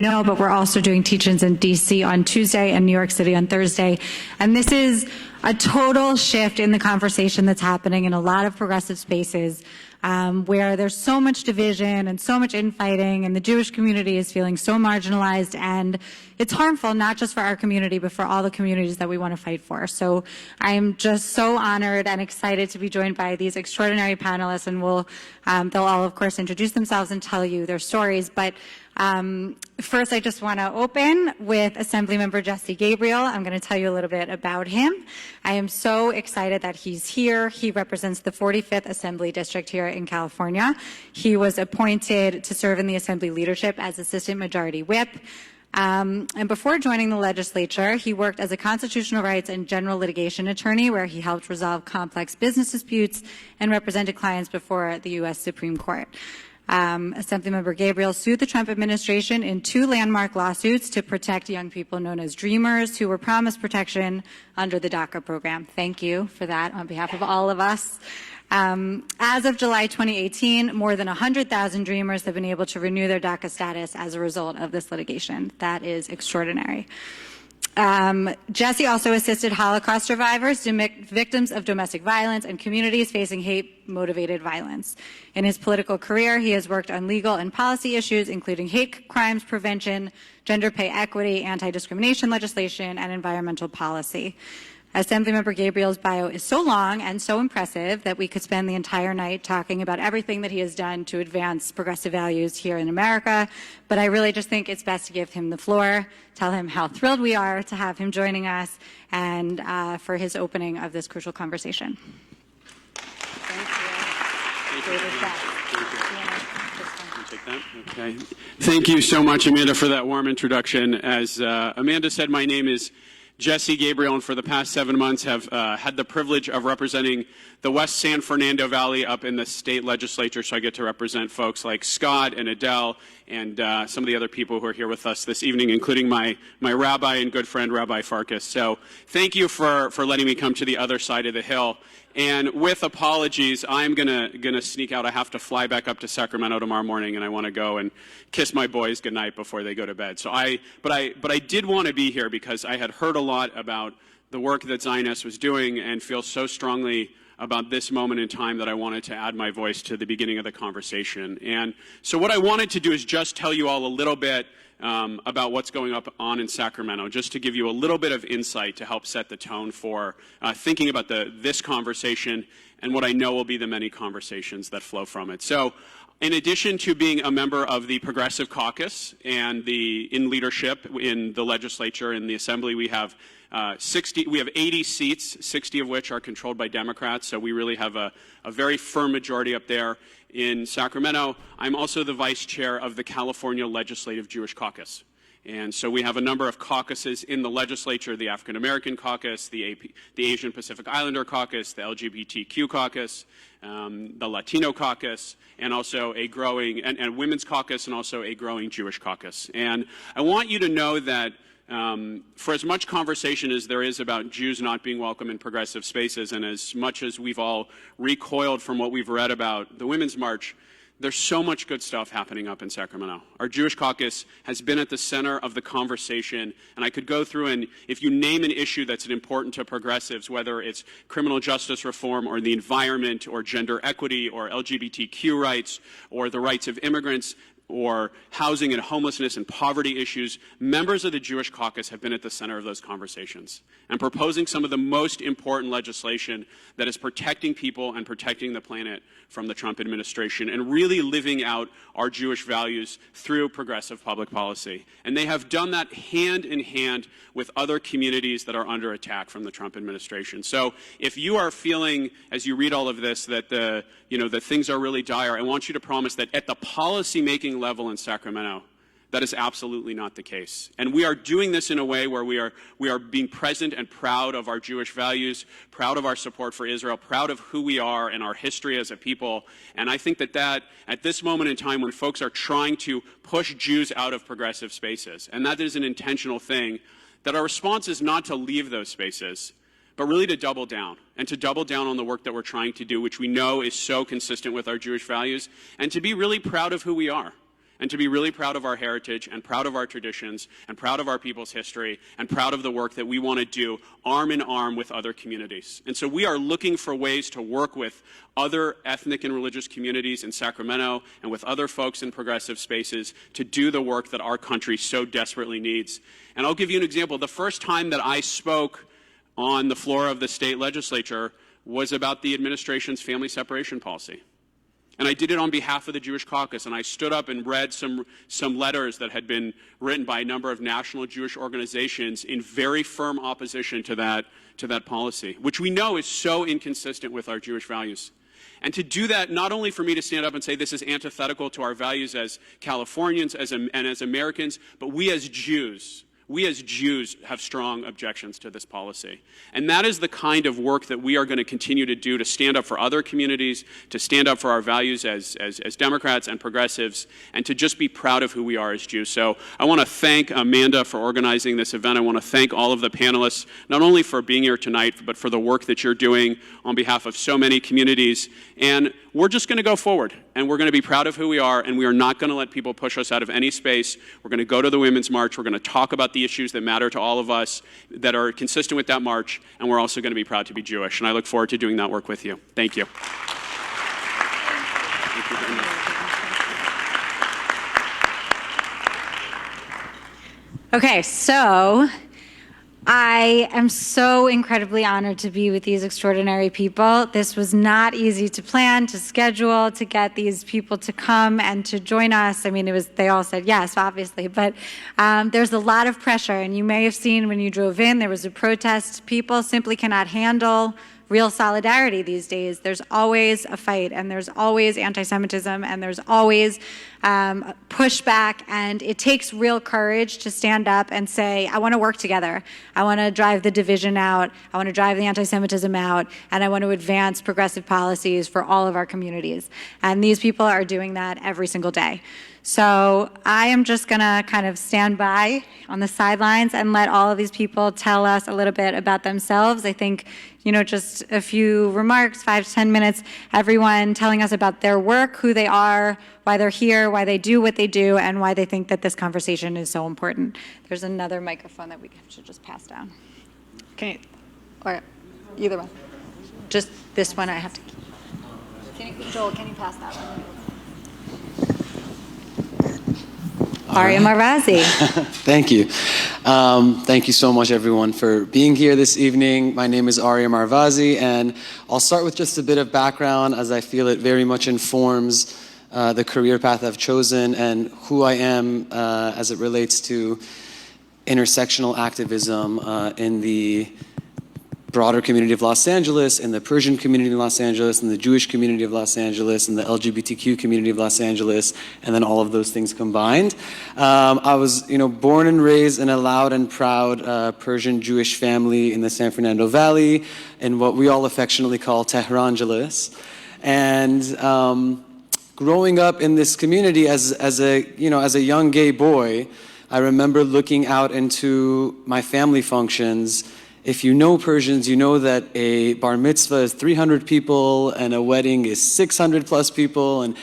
No, but we're also doing teach-ins in DC on Tuesday and New York City on Thursday. And this is a total shift in the conversation that's happening in a lot of progressive spaces, where there's so much division and so much infighting, and the Jewish community is feeling so marginalized, and it's harmful not just for our community, but for all the communities that we want to fight for. So I am just so honored and excited to be joined by these extraordinary panelists, and they'll all, of course, introduce themselves and tell you their stories. But first, I just want to open with Assemblymember Jesse Gabriel. I'm going to tell you a little bit about him. I am so excited that he's here. He represents the 45th Assembly District here in California. He was appointed to serve in the Assembly leadership as Assistant Majority Whip. And before joining the legislature, he worked as a constitutional rights and general litigation attorney, where he helped resolve complex business disputes and represented clients before the U.S. Supreme Court. Assemblymember Gabriel sued the Trump administration in 2 landmark lawsuits to protect young people known as Dreamers who were promised protection under the DACA program. Thank you for that on behalf of all of us. As of July 2018, more than 100,000 Dreamers have been able to renew their DACA status as a result of this litigation. That is extraordinary. Jesse also assisted Holocaust survivors, victims of domestic violence, and communities facing hate-motivated violence. In his political career, he has worked on legal and policy issues, including hate crimes prevention, gender pay equity, anti-discrimination legislation, and environmental policy. Assemblymember Gabriel's bio is so long and so impressive that we could spend the entire night talking about everything that he has done to advance progressive values here in America, but I really just think it's best to give him the floor, tell him how thrilled we are to have him joining us, and for his opening of this crucial conversation. Okay. Thank you so much, Amanda, for that warm introduction. As Amanda said, my name is Jesse Gabriel, and for the past 7 months have had the privilege of representing the West San Fernando Valley up in the state legislature, so I get to represent folks like Scott and Adele and some of the other people who are here with us this evening, including my rabbi and good friend, Rabbi Farkas. So thank you for letting me come to the other side of the hill. And with apologies, I'm gonna sneak out. I have to fly back up to Sacramento tomorrow morning, and I want to go and kiss my boys goodnight before they go to bed. So but I did want to be here because I had heard a lot about the work that Zioness was doing and feel so strongly about this moment in time that I wanted to add my voice to the beginning of the conversation. And so what I wanted to do is just tell you all a little bit about what's going on in Sacramento, just to give you a little bit of insight to help set the tone for thinking about this conversation and what I know will be the many conversations that flow from it. So in addition to being a member of the Progressive Caucus and in leadership in the legislature and the Assembly, we have 80 seats, 60 of which are controlled by Democrats, so we really have a very firm majority up there. In Sacramento, I'm also the vice chair of the California Legislative Jewish Caucus. And so we have a number of caucuses in the legislature: the African American Caucus, the Asian Pacific Islander Caucus, the LGBTQ Caucus, the Latino Caucus, and also a growing, and Women's Caucus, and also a growing Jewish Caucus. And I want you to know that for as much conversation as there is about Jews not being welcome in progressive spaces, and as much as we've all recoiled from what we've read about the Women's March, there's so much good stuff happening up in Sacramento. Our Jewish caucus has been at the center of the conversation, and I could go through, and if you name an issue that's important to progressives, whether it's criminal justice reform or the environment or gender equity or LGBTQ rights or the rights of immigrants, or housing and homelessness and poverty issues, members of the Jewish caucus have been at the center of those conversations and proposing some of the most important legislation that is protecting people and protecting the planet from the Trump administration and really living out our Jewish values through progressive public policy. And they have done that hand in hand with other communities that are under attack from the Trump administration. So if you are feeling, as you read all of this, that that things are really dire, I want you to promise that at the policy-making level in Sacramento, that is absolutely not the case. And we are doing this in a way where we are being present and proud of our Jewish values, proud of our support for Israel, proud of who we are and our history as a people. And I think that at this moment in time when folks are trying to push Jews out of progressive spaces, and that is an intentional thing, that our response is not to leave those spaces, but really to double down, and to double down on the work that we're trying to do, which we know is so consistent with our Jewish values, and to be really proud of who we are. and to be really proud of our heritage and proud of our traditions and proud of our people's history and proud of the work that we want to do arm in arm with other communities. And so we are looking for ways to work with other ethnic and religious communities in Sacramento and with other folks in progressive spaces to do the work that our country so desperately needs. And I'll give you an example. The first time that I spoke on the floor of the state legislature was about the administration's family separation policy. And I did it on behalf of the Jewish caucus, and I stood up and read some letters that had been written by a number of national Jewish organizations in very firm opposition to that policy, which we know is so inconsistent with our Jewish values. And to do that, not only for me to stand up and say this is antithetical to our values as Californians and as Americans, but we as Jews have strong objections to this policy. And that is the kind of work that we are going to continue to do to stand up for other communities, to stand up for our values as Democrats and progressives, and to just be proud of who we are as Jews. So I want to thank Amanda for organizing this event. I want to thank all of the panelists, not only for being here tonight, but for the work that you're doing on behalf of so many communities. And we're just going to go forward, and we're going to be proud of who we are, and we are not going to let people push us out of any space. We're going to go to the Women's March. We're going to talk about the issues that matter to all of us that are consistent with that march, and we're also going to be proud to be Jewish. And I look forward to doing that work with you. Thank you. Thank you very much. Okay, so I am so incredibly honored to be with these extraordinary people. This was not easy to plan, to schedule, to get these people to come and to join us. I mean, they all said yes, obviously, but there's a lot of pressure. And you may have seen when you drove in, there was a protest. People simply cannot handle real solidarity these days. There's always a fight, and there's always anti-Semitism, and there's always pushback, and it takes real courage to stand up and say, I want to work together. I want to drive the division out. I want to drive the anti-Semitism out, and I want to advance progressive policies for all of our communities. And these people are doing that every single day. So I am just going to kind of stand by on the sidelines and let all of these people tell us a little bit about themselves. I think, just a few remarks, 5 to 10 minutes, everyone telling us about their work, who they are, why they're here, why they do what they do, and why they think that this conversation is so important. There's another microphone that we should just pass down. Can you, or either one. Just this one I have to keep. Joel, can you pass that one? Arya Marvazi. Thank you. Thank you so much, everyone, for being here this evening. My name is Arya Marvazi, and I'll start with just a bit of background, as I feel it very much informs the career path I've chosen and who I am as it relates to intersectional activism in the broader community of Los Angeles, in the Persian community of Los Angeles, in the Jewish community of Los Angeles, in the LGBTQ community of Los Angeles, and then all of those things combined. I was, born and raised in a loud and proud Persian Jewish family in the San Fernando Valley, in what we all affectionately call Tehrangeles. And growing up in this community as a young gay boy, I remember looking out into my family functions. If you know Persians, you know that a bar mitzvah is 300 people and a wedding is 600 plus people. And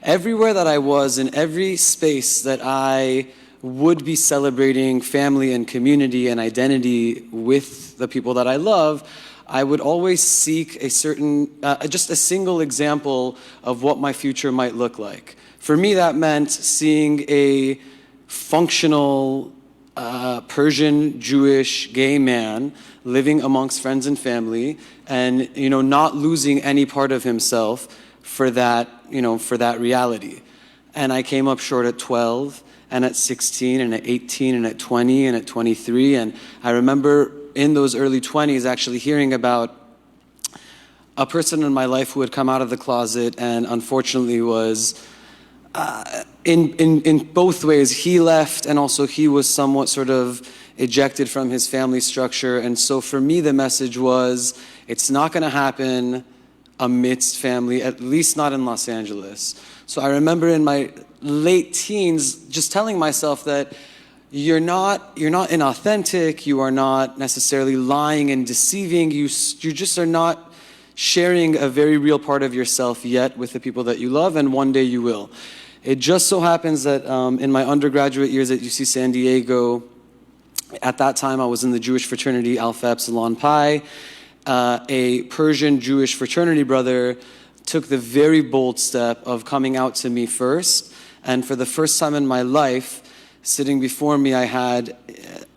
everywhere that I was, in every space that I would be celebrating family and community and identity with the people that I love, I would always seek a certain, just a single example of what my future might look like. For me, that meant seeing a functional Persian Jewish gay man living amongst friends and family, and not losing any part of himself for that reality. And I came up short at 12 and at 16 and at 18 and at 20 and at 23, and I remember in those early 20s actually hearing about a person in my life who had come out of the closet and unfortunately was in both ways. He left, and also he was somewhat sort of ejected from his family structure. And so for me, the message was, it's not going to happen amidst family, at least not in Los Angeles. So I remember in my late teens just telling myself that you're not inauthentic, you are not necessarily lying and deceiving, you just are not sharing a very real part of yourself yet with the people that you love, and one day you will. It just so happens that in my undergraduate years at UC San Diego, at that time I was in the Jewish fraternity Alpha Epsilon Pi. A Persian Jewish fraternity brother took the very bold step of coming out to me first. And for the first time in my life, sitting before me, I had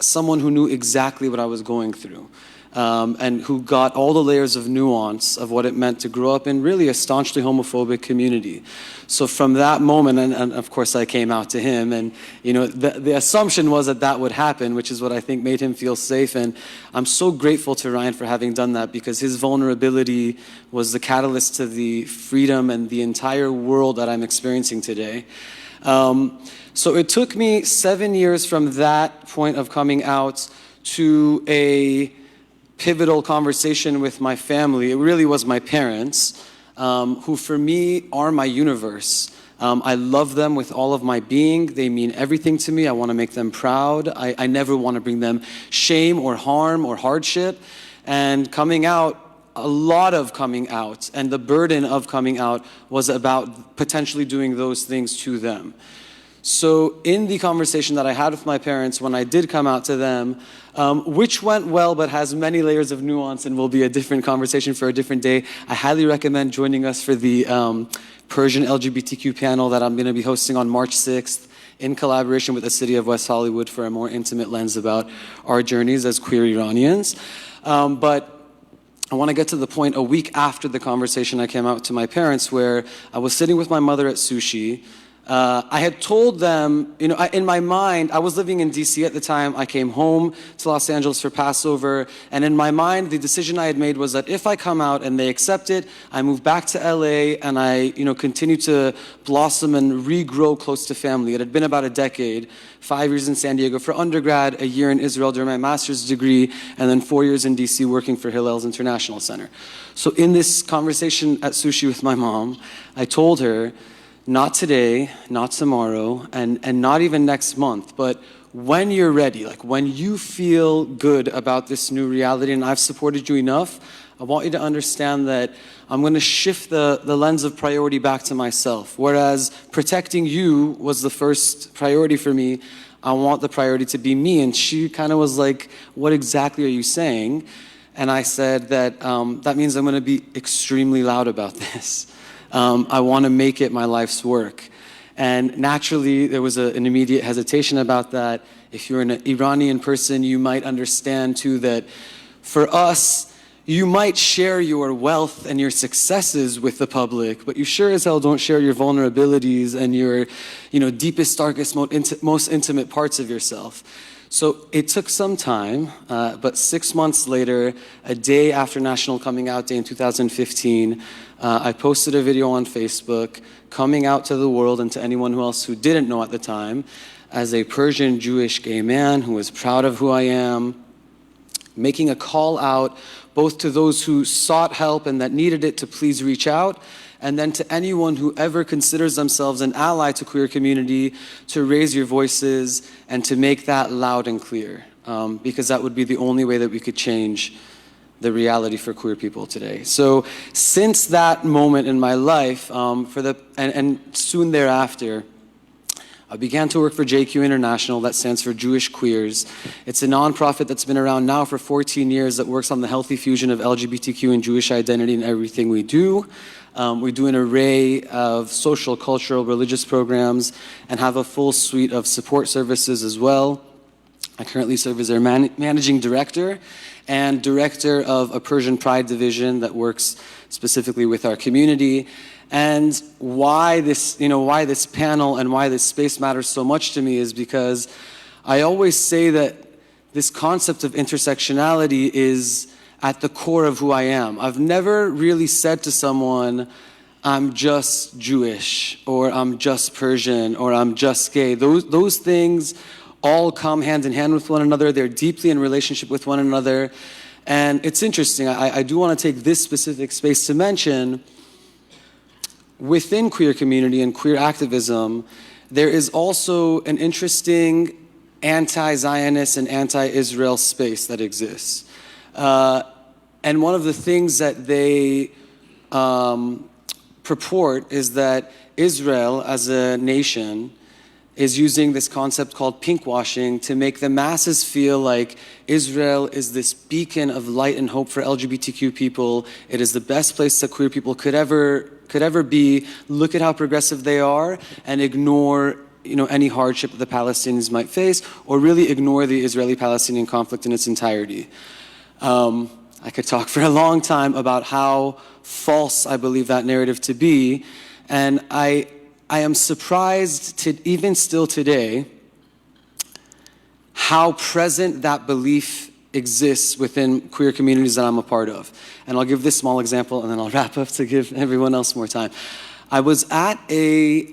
someone who knew exactly what I was going through, and who got all the layers of nuance of what it meant to grow up in really a staunchly homophobic community. So from that moment, and of course I came out to him, and the assumption was that that would happen, which is what I think made him feel safe. And I'm so grateful to Ryan for having done that, because his vulnerability was the catalyst to the freedom and the entire world that I'm experiencing today. So it took me 7 years from that point of coming out to a pivotal conversation with my family. It really was my parents, who for me are my universe. I love them with all of my being. They mean everything to me. I want to make them proud. I never want to bring them shame or harm or hardship. And coming out, a lot of coming out, and the burden of coming out was about potentially doing those things to them. So in the conversation that I had with my parents when I did come out to them, which went well but has many layers of nuance and will be a different conversation for a different day, I highly recommend joining us for the Persian LGBTQ panel that I'm going to be hosting on March 6th in collaboration with the city of West Hollywood for a more intimate lens about our journeys as queer Iranians. But I want to get to the point a week after the conversation I came out to my parents, where I was sitting with my mother at sushi. I had told them, in my mind, I was living in DC at the time. I came home to Los Angeles for Passover, and in my mind, the decision I had made was that if I come out and they accept it, I move back to LA and I, continue to blossom and regrow close to family. It had been about a decade, 5 years in San Diego for undergrad, a year in Israel during my master's degree, and then 4 years in DC working for Hillel's International Center. So in this conversation at sushi with my mom, I told her, not today, not tomorrow, and not even next month, but when you're ready, like when you feel good about this new reality and I've supported you enough, I want you to understand that I'm going to shift the lens of priority back to myself. Whereas protecting you was the first priority for me, I want the priority to be me. And she kind of was like, what exactly are you saying? And I said that that means I'm going to be extremely loud about this. I want to make it my life's work. And naturally, there was an immediate hesitation about that. If you're an Iranian person, you might understand too that for us, you might share your wealth and your successes with the public, but you sure as hell don't share your vulnerabilities and your, deepest, darkest, most intimate parts of yourself. So it took some time, but 6 months later, a day after National Coming Out Day in 2015, I posted a video on Facebook coming out to the world and to anyone else who didn't know at the time as a Persian Jewish gay man who was proud of who I am, making a call out both to those who sought help and that needed it to please reach out, and then to anyone who ever considers themselves an ally to queer community to raise your voices and to make that loud and clear, because that would be the only way that we could change the reality for queer people today. So since that moment in my life, and soon thereafter, I began to work for JQ International, that stands for Jewish Queers. It's a nonprofit that's been around now for 14 years that works on the healthy fusion of LGBTQ and Jewish identity in everything we do. We do an array of social, cultural, religious programs and have a full suite of support services as well. I currently serve as their managing director and director of a Persian Pride division that works specifically with our community. And why this panel and why this space matters so much to me is because I always say that this concept of intersectionality is at the core of who I am. I've never really said to someone, I'm just Jewish, or I'm just Persian, or I'm just gay. Those things all come hand in hand with one another. They're deeply in relationship with one another. And it's interesting, I do want to take this specific space to mention, within queer community and queer activism, there is also an interesting anti-Zionist and anti-Israel space that exists. And one of the things that they purport is that Israel as a nation is using this concept called pinkwashing to make the masses feel like Israel is this beacon of light and hope for LGBTQ people. It is the best place that queer people could ever be. Look at how progressive they are, and ignore any hardship that the Palestinians might face, or really ignore the Israeli-Palestinian conflict in its entirety. I could talk for a long time about how false I believe that narrative to be, and I am surprised to even still today how present that belief exists within queer communities that I'm a part of. And I'll give this small example and then I'll wrap up to give everyone else more time. I was at it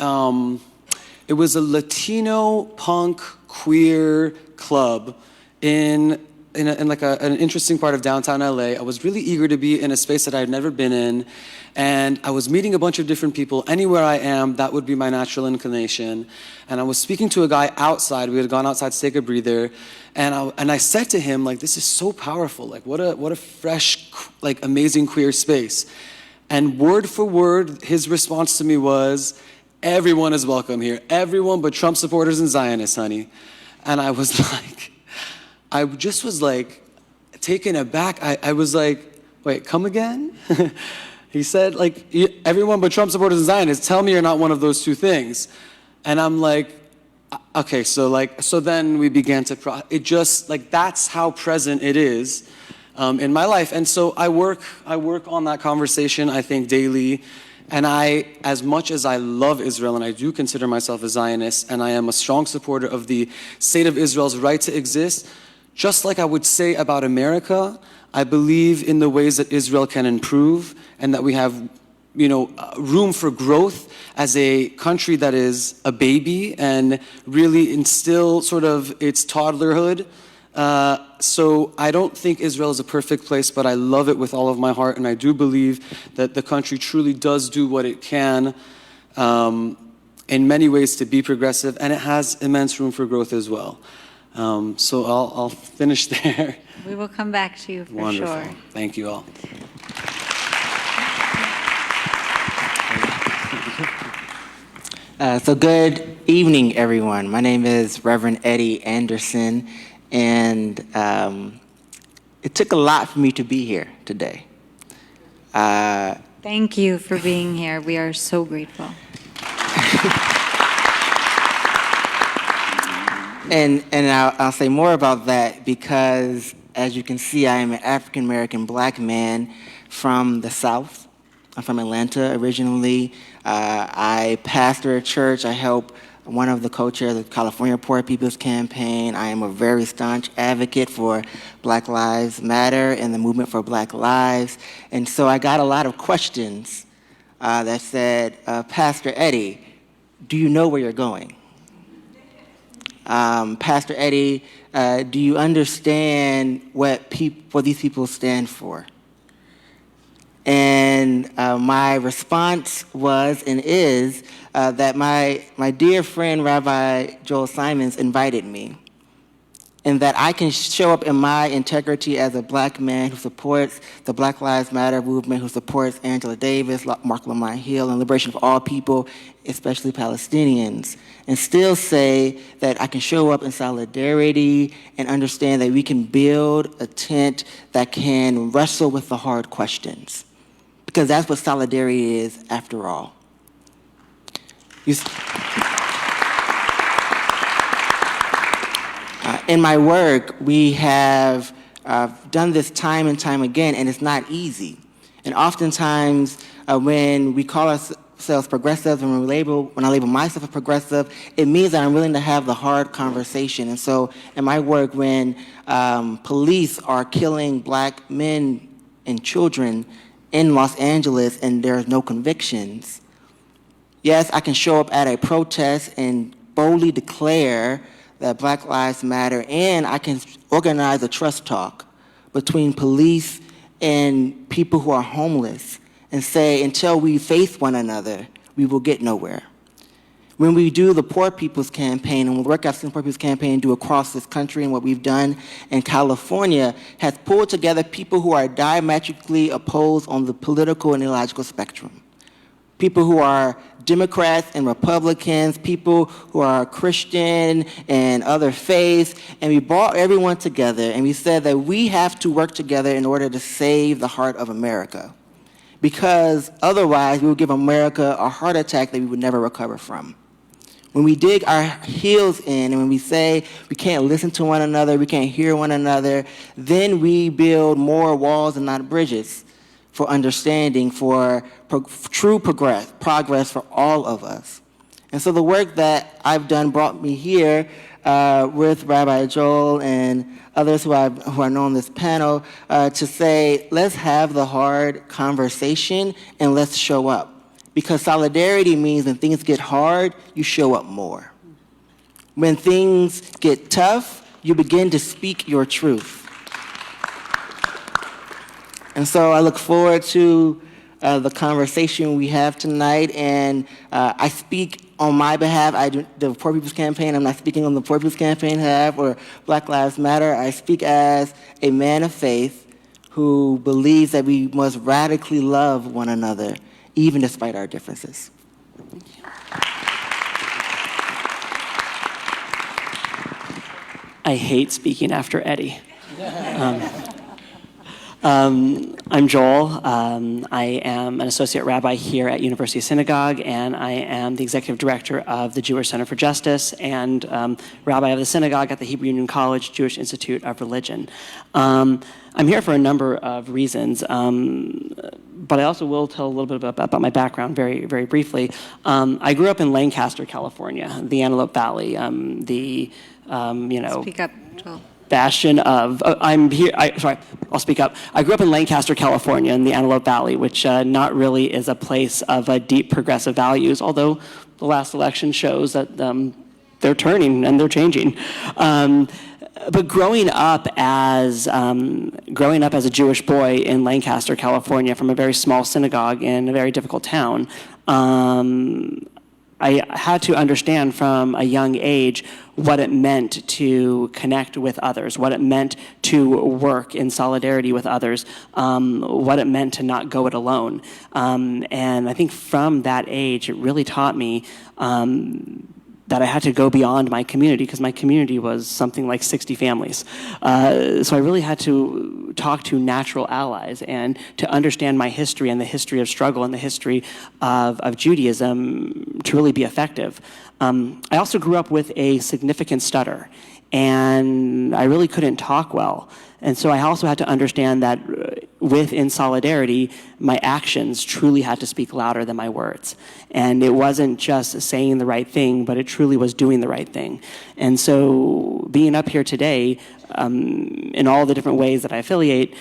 was a Latino punk queer club in an interesting part of downtown LA. I was really eager to be in a space that I had never been in, and I was meeting a bunch of different people. Anywhere I am, that would be my natural inclination. And I was speaking to a guy outside. We had gone outside to take a breather, and I said to him, like, this is so powerful. Like, what a fresh, like, amazing queer space. And word for word, his response to me was, everyone is welcome here. Everyone but Trump supporters and Zionists, honey. And I was like, I just was like taken aback. I was like, wait, come again? He said, like, everyone but Trump supporters and Zionists, tell me you're not one of those two things. And I'm like, okay, so then we began to, it just, like, that's how present it is in my life. And so I work on that conversation, I think, daily. And as much as I love Israel, and I do consider myself a Zionist, and I am a strong supporter of the state of Israel's right to exist, just like I would say about America, I believe in the ways that Israel can improve, and that we have, room for growth as a country that is a baby and really instill sort of its toddlerhood. So I don't think Israel is a perfect place, but I love it with all of my heart, and I do believe that the country truly does do what it can in many ways to be progressive, and it has immense room for growth as well. So I'll finish there. We will come back to you for Wonderful. sure. Thank you all. So good evening, everyone. My name is Reverend Eddie Anderson, and it took a lot for me to be here today. Thank you for being here. We are so grateful. And I'll say more about that because, as you can see, I am an African-American black man from the South. I'm from Atlanta originally. I pastor a church. I help one of the co-chairs of the California Poor People's Campaign. I am a very staunch advocate for Black Lives Matter and the movement for Black Lives. And so I got a lot of questions that said, Pastor Eddie, do you know where you're going? Pastor Eddie, do you understand what these people stand for? And my response was and is that my dear friend Rabbi Joel Simons invited me, and that I can show up in my integrity as a black man who supports the Black Lives Matter movement, who supports Angela Davis, Mark Lamont Hill, and liberation for all people, especially Palestinians, and still say that I can show up in solidarity and understand that we can build a tent that can wrestle with the hard questions. Because that's what solidarity is, after all. In my work, we have done this time and time again, and it's not easy. And oftentimes, when we call ourselves progressives, and when I label myself a progressive, it means that I'm willing to have the hard conversation. And so, in my work, when police are killing black men and children in Los Angeles and there's no convictions, yes, I can show up at a protest and boldly declare that Black Lives Matter, and I can organize a trust talk between police and people who are homeless and say, until we face one another, we will get nowhere. When we do the Poor People's Campaign, and the work I've seen the Poor People's Campaign do across this country, and what we've done in California has pulled together people who are diametrically opposed on the political and ideological spectrum. people who are Democrats and Republicans, people who are Christian and other faiths, and we brought everyone together and we said that we have to work together in order to save the heart of America. Because otherwise we will give America a heart attack that we would never recover from. When we dig our heels in and when we say we can't listen to one another, we can't hear one another, then we build more walls and not bridges for understanding, for true progress for all of us. And so the work that I've done brought me here with Rabbi Joel and others who are known on this panel to say, let's have the hard conversation and let's show up. Because solidarity means when things get hard, you show up more. When things get tough, you begin to speak your truth. And so I look forward to the conversation we have tonight, and I speak on my behalf. I do the Poor People's Campaign. I'm not speaking on the Poor People's Campaign behalf or Black Lives Matter. I speak as a man of faith who believes that we must radically love one another, even despite our differences. I hate speaking after Eddie. I'm Joel. I am an associate rabbi here at University Synagogue, and I am the executive director of the Jewish Center for Justice and rabbi of the synagogue at the Hebrew Union College Jewish Institute of Religion. I'm here for a number of reasons, but I also will tell a little bit about my background very, very briefly. I grew up in Lancaster, California, the Antelope Valley, Speak up, Joel. bastion of, I'll speak up. I grew up in Lancaster, California, in the Antelope Valley, which not really is a place of deep progressive values, although the last election shows that they're turning and they're changing. But growing up as a Jewish boy in Lancaster, California, from a very small synagogue in a very difficult town, I had to understand from a young age what it meant to connect with others, what it meant to work in solidarity with others, what it meant to not go it alone. And I think from that age, it really taught me that I had to go beyond my community, because my community was something like 60 families. So I really had to talk to natural allies and to understand my history and the history of struggle and the history of Judaism to really be effective. I also grew up with a significant stutter, and I really couldn't talk well. And so I also had to understand that within solidarity, my actions truly had to speak louder than my words. And it wasn't just saying the right thing, but it truly was doing the right thing. And so being up here today, in all the different ways that I affiliate,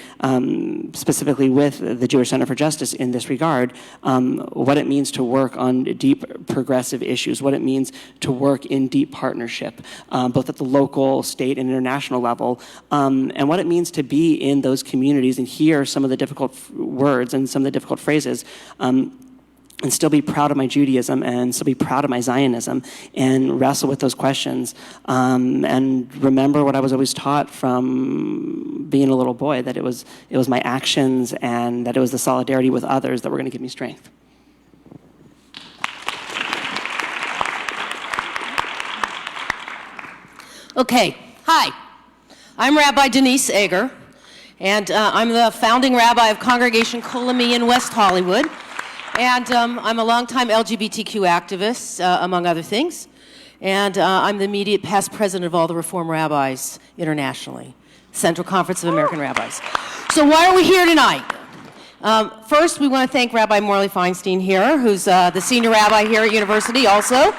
specifically with the Jewish Center for Justice in this regard, what it means to work on deep progressive issues, what it means to work in deep partnership, both at the local, state, and international level, and what it means to be in those communities and hear some of the difficult words and some of the difficult phrases, and still be proud of my Judaism and still be proud of my Zionism and wrestle with those questions, and remember what I was always taught from being a little boy, that it was my actions and that it was the solidarity with others that were going to give me strength. Okay, hi. I'm Rabbi Denise Eger, and I'm the founding rabbi of Congregation Kolami in West Hollywood. And I'm a longtime LGBTQ activist, among other things. And I'm the immediate past president of all the Reform Rabbis internationally, Central Conference of American Rabbis. So why are we here tonight? First, we want to thank Rabbi Morley Feinstein here, who's the senior rabbi here at University also,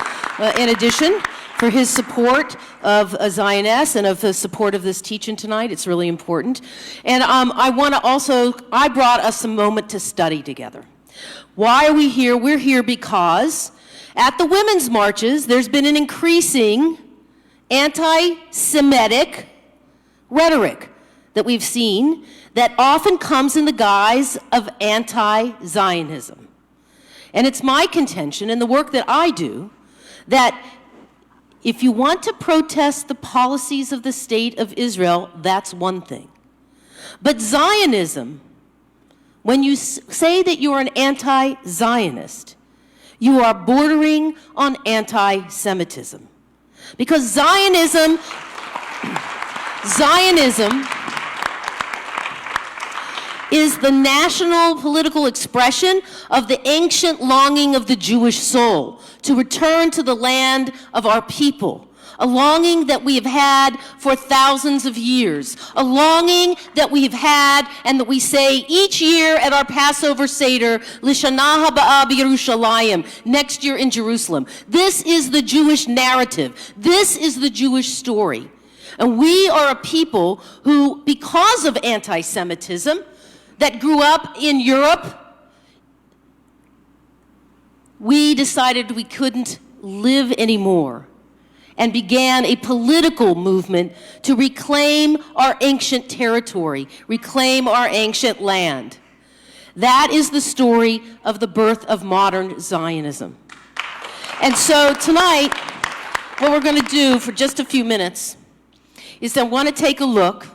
in addition, for his support of Zioness and of the support of this teach-in tonight. It's really important. And I brought us a moment to study together. Why are we here? We're here because at the women's marches, there's been an increasing anti-Semitic rhetoric that we've seen that often comes in the guise of anti-Zionism. And it's my contention in the work that I do that if you want to protest the policies of the state of Israel, that's one thing. But Zionism, when you say that you're an anti-Zionist, you are bordering on anti-Semitism. Because Zionism is the national political expression of the ancient longing of the Jewish soul to return to the land of our people, a longing that we have had for thousands of years, a longing that we have had and that we say each year at our Passover Seder, L'Shana Haba'ah B'Yerushalayim, next year in Jerusalem. This is the Jewish narrative. This is the Jewish story. And we are a people who, because of anti-Semitism, that grew up in Europe, we decided we couldn't live anymore and began a political movement to reclaim our ancient territory, reclaim our ancient land. That is the story of the birth of modern Zionism. And so tonight, what we're going to do for just a few minutes is I want to take a look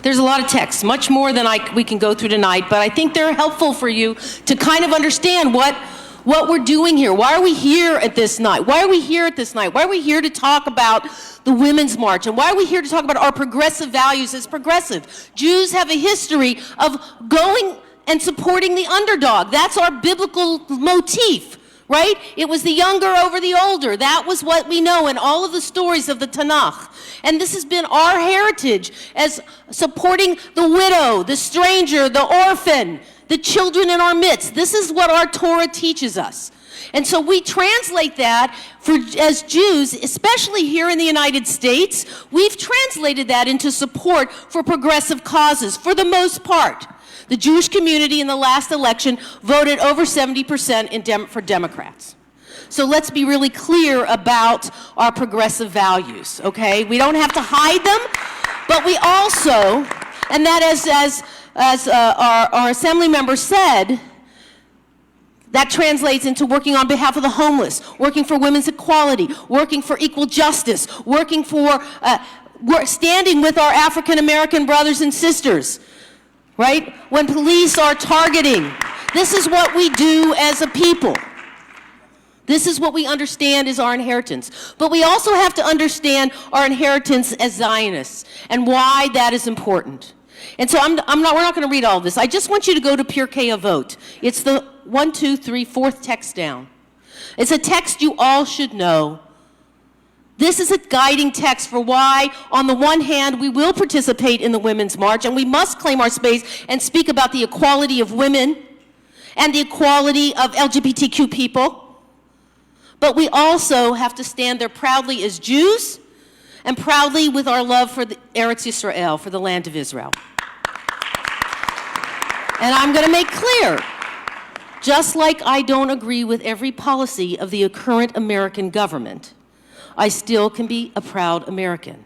There's a lot of text, much more than we can go through tonight, but I think they're helpful for you to kind of understand what we're doing here. Why are we here at this night? Why are we here at this night? Why are we here to talk about the Women's March? And why are we here to talk about our progressive values as progressive? Jews have a history of going and supporting the underdog. That's our biblical motif. Right? It was the younger over the older. That was what we know in all of the stories of the Tanakh. And this has been our heritage as supporting the widow, the stranger, the orphan, the children in our midst. This is what our Torah teaches us. And so we translate that as Jews, especially here in the United States, we've translated that into support for progressive causes for the most part. The Jewish community in the last election voted over 70% for Democrats. So let's be really clear about our progressive values, okay? We don't have to hide them, but we also, and that as our assembly member said, that translates into working on behalf of the homeless, working for women's equality, working for equal justice, working for, standing with our African American brothers and sisters. Right? When police are targeting, this is what we do as a people. This is what we understand is our inheritance. But we also have to understand our inheritance as Zionists and why that is important. And so we're not going to read all of this. I just want you to go to Pirkei Avot. It's the 1, 2, 3, 4th text down. It's a text you all should know. This is a guiding text for why, on the one hand, we will participate in the Women's March, and we must claim our space and speak about the equality of women and the equality of LGBTQ people. But we also have to stand there proudly as Jews and proudly with our love for the Eretz Yisrael, for the land of Israel. And I'm going to make clear, just like I don't agree with every policy of the current American government, I still can be a proud American.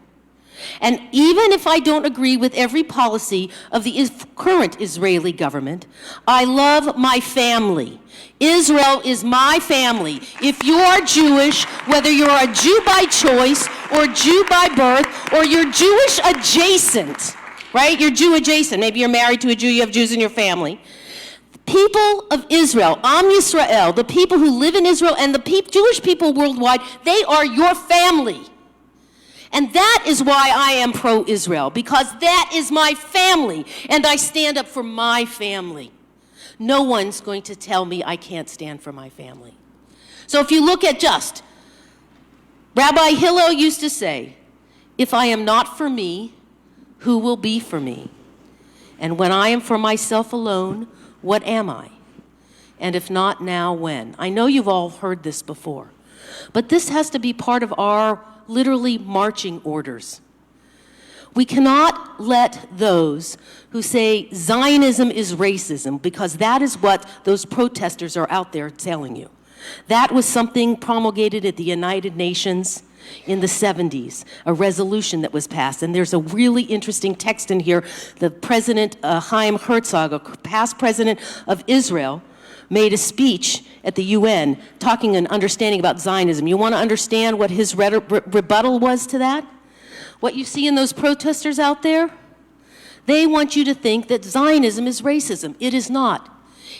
And even if I don't agree with every policy of the current Israeli government, I love my family. Israel is my family. If you are Jewish, whether you're a Jew by choice or Jew by birth, or you're Jewish adjacent, right? You're Jew adjacent. Maybe you're married to a Jew, you have Jews in your family. People of Israel, Am Yisrael, the people who live in Israel and the Jewish people worldwide, they are your family. And that is why I am pro-Israel, because that is my family, and I stand up for my family. No one's going to tell me I can't stand for my family. So if you look at Rabbi Hillel used to say, if I am not for me, who will be for me? And when I am for myself alone, what am I? And if not now, when? I know you've all heard this before, but this has to be part of our literally marching orders. We cannot let those who say Zionism is racism, because that is what those protesters are out there telling you. That was something promulgated at the United Nations in the 70s, a resolution that was passed. And there's a really interesting text in here. The President, Chaim Herzog, a past president of Israel, made a speech at the UN talking and understanding about Zionism. You want to understand what his rebuttal was to that? What you see in those protesters out there? They want you to think that Zionism is racism. It is not.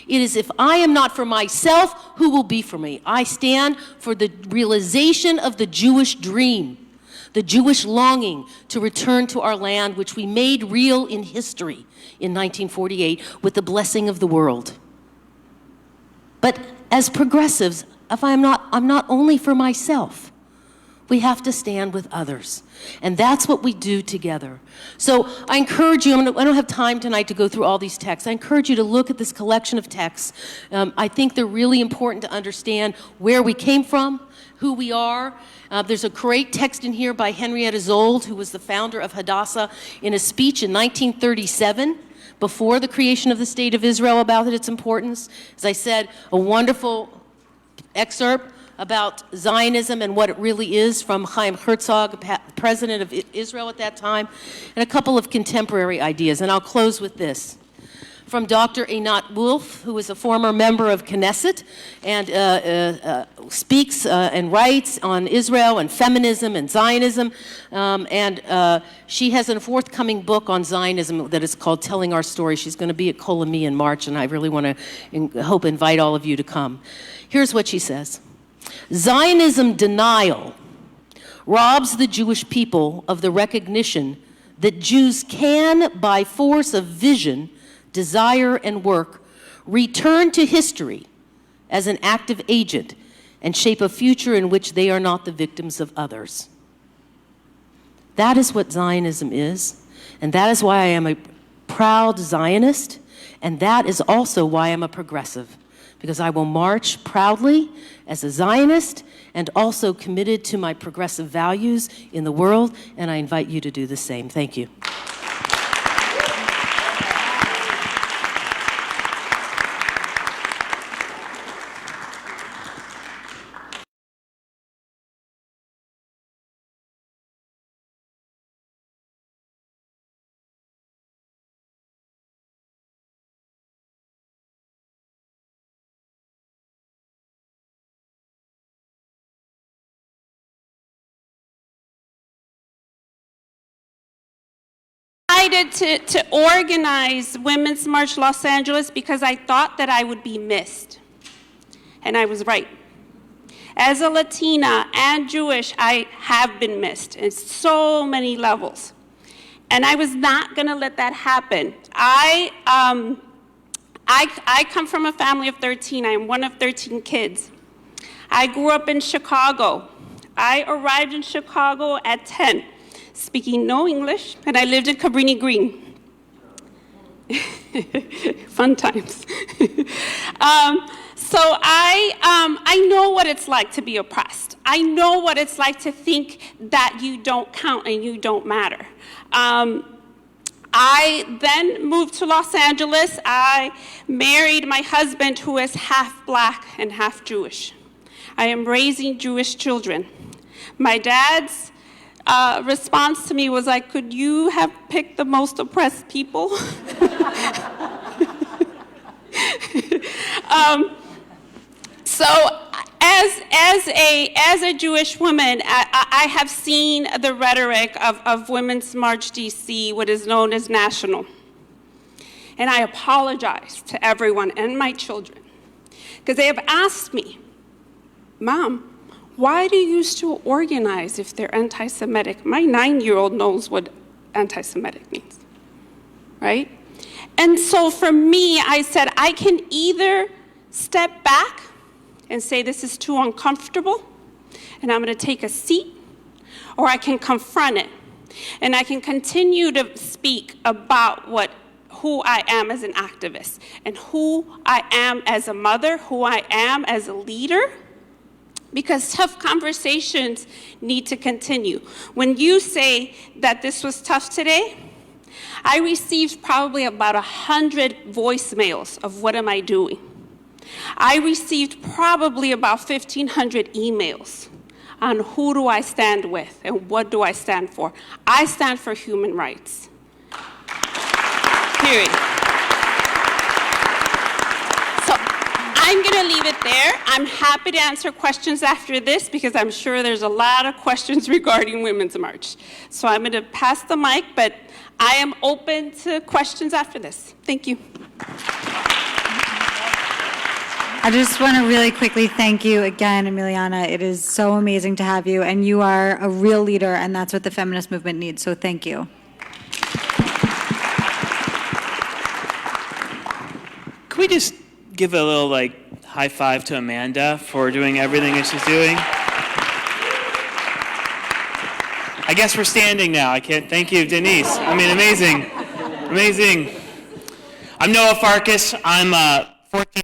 It is, if I am not for myself, who will be for me? I stand for the realization of the Jewish dream, the Jewish longing to return to our land, which we made real in history in 1948 with the blessing of the world. But as progressives, I'm not only for myself. We have to stand with others. And that's what we do together. So I encourage you, I don't have time tonight to go through all these texts. I encourage you to look at this collection of texts. I think they're really important to understand where we came from, who we are. There's a great text in here by Henrietta Zold, who was the founder of Hadassah, in a speech in 1937, before the creation of the State of Israel, about its importance. As I said, a wonderful excerpt about Zionism and what it really is from Chaim Herzog, president of Israel at that time, and a couple of contemporary ideas. And I'll close with this. From Dr. Einat Wolf, who is a former member of Knesset and speaks and writes on Israel and feminism and Zionism. She has a forthcoming book on Zionism that is called Telling Our Story. She's going to be at Kolami in March, and I really want to invite all of you to come. Here's what she says. Zionism denial robs the Jewish people of the recognition that Jews can, by force of vision, desire, and work, return to history as an active agent and shape a future in which they are not the victims of others. That is what Zionism is, and that is why I am a proud Zionist, and that is also why I'm a progressive, because I will march proudly as a Zionist and also committed to my progressive values in the world, and I invite you to do the same. Thank you. Decided to organize Women's March Los Angeles because I thought that I would be missed. And I was right. As a Latina and Jewish, I have been missed in so many levels. And I was not going to let that happen. I come from a family of 13. I am one of 13 kids. I grew up in Chicago. I arrived in Chicago at 10. Speaking no English, and I lived in Cabrini Green. Fun times. So I know what it's like to be oppressed. I know what it's like to think that you don't count and you don't matter. I then moved to Los Angeles. I married my husband, who is half black and half Jewish. I am raising Jewish children. My dad's response to me was like, could you have picked the most oppressed people? So as a Jewish woman, I have seen the rhetoric of Women's March DC, what is known as national. And I apologize to everyone and my children, because they have asked me, Mom, why do you still organize if they're anti-Semitic? My 9-year-old knows what anti-Semitic means, right? And so for me, I said, I can either step back and say this is too uncomfortable, and I'm going to take a seat, or I can confront it. And I can continue to speak about who I am as an activist, and who I am as a mother, who I am as a leader, because tough conversations need to continue. When you say that this was tough today, I received probably about 100 voicemails of what am I doing. I received probably about 1,500 emails on who do I stand with and what do I stand for. I stand for human rights. Period. So I'm going to leave it there. I'm happy to answer questions after this because I'm sure there's a lot of questions regarding Women's March. So I'm going to pass the mic, but I am open to questions after this. Thank you. I just want to really quickly thank you again, Emiliana. It is so amazing to have you, and you are a real leader, and that's what the feminist movement needs, so thank you. Can we just give a little high five to Amanda for doing everything that she's doing? I guess we're standing now. I can't. Thank you, Denise. I mean, amazing, amazing. I'm Noah Farkas. I'm 14.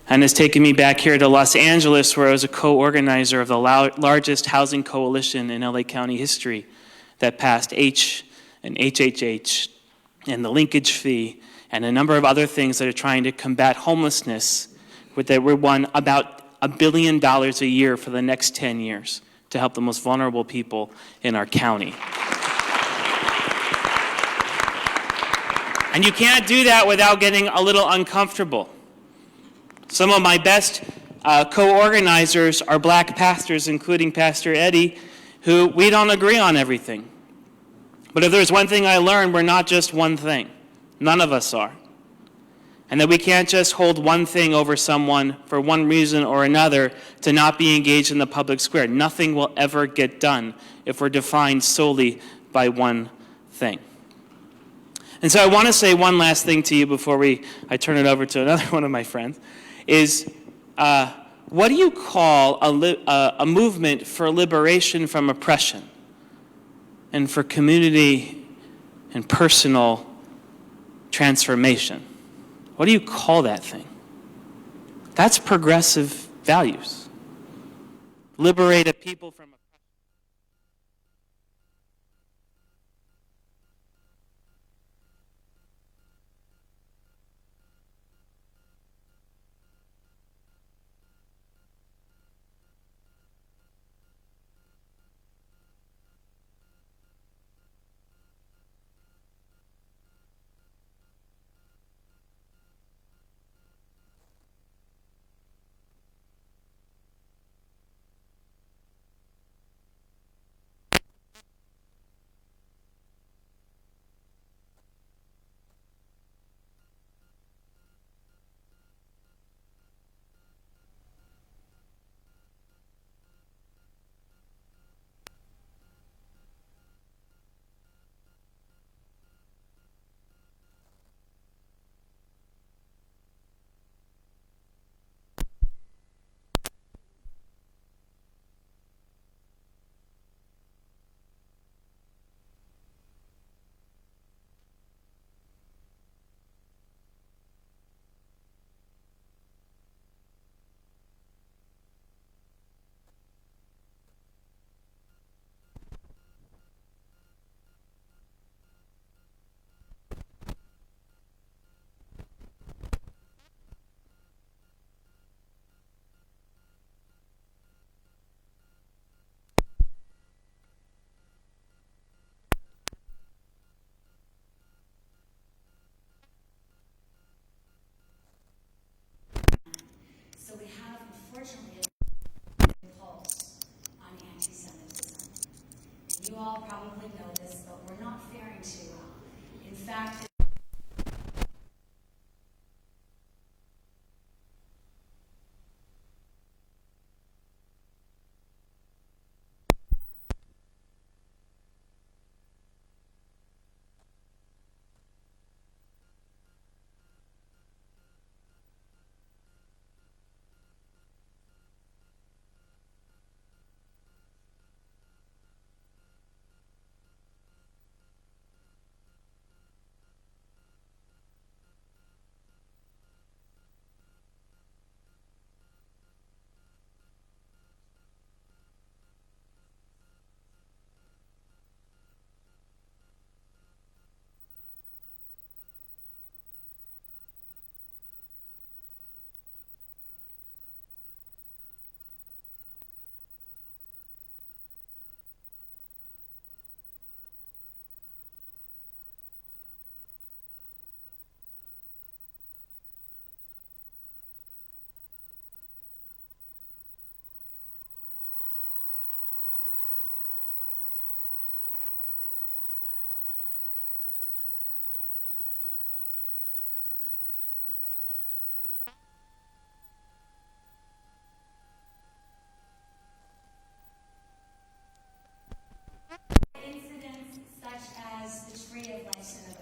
And has taken me back here to Los Angeles, where I was a co-organizer of the largest housing coalition in LA County history that passed H and HHH and the linkage fee and a number of other things that are trying to combat homelessness, that we won about $1 billion a year for the next 10 years to help the most vulnerable people in our county. And you can't do that without getting a little uncomfortable. Some of my best co-organizers are black pastors, including Pastor Eddie, who we don't agree on everything. But if there's one thing I learned, we're not just one thing. None of us are. And that we can't just hold one thing over someone for one reason or another to not be engaged in the public square. Nothing will ever get done if we're defined solely by one thing. And so I want to say one last thing to you before I turn it over to another one of my friends, is what do you call a movement for liberation from oppression and for community and personal transformation? What do you call that thing? That's progressive values. Liberate a people from oppression. all probably know this, but we're not faring too well. In fact, incidents such as the Tree of Life Synagogue.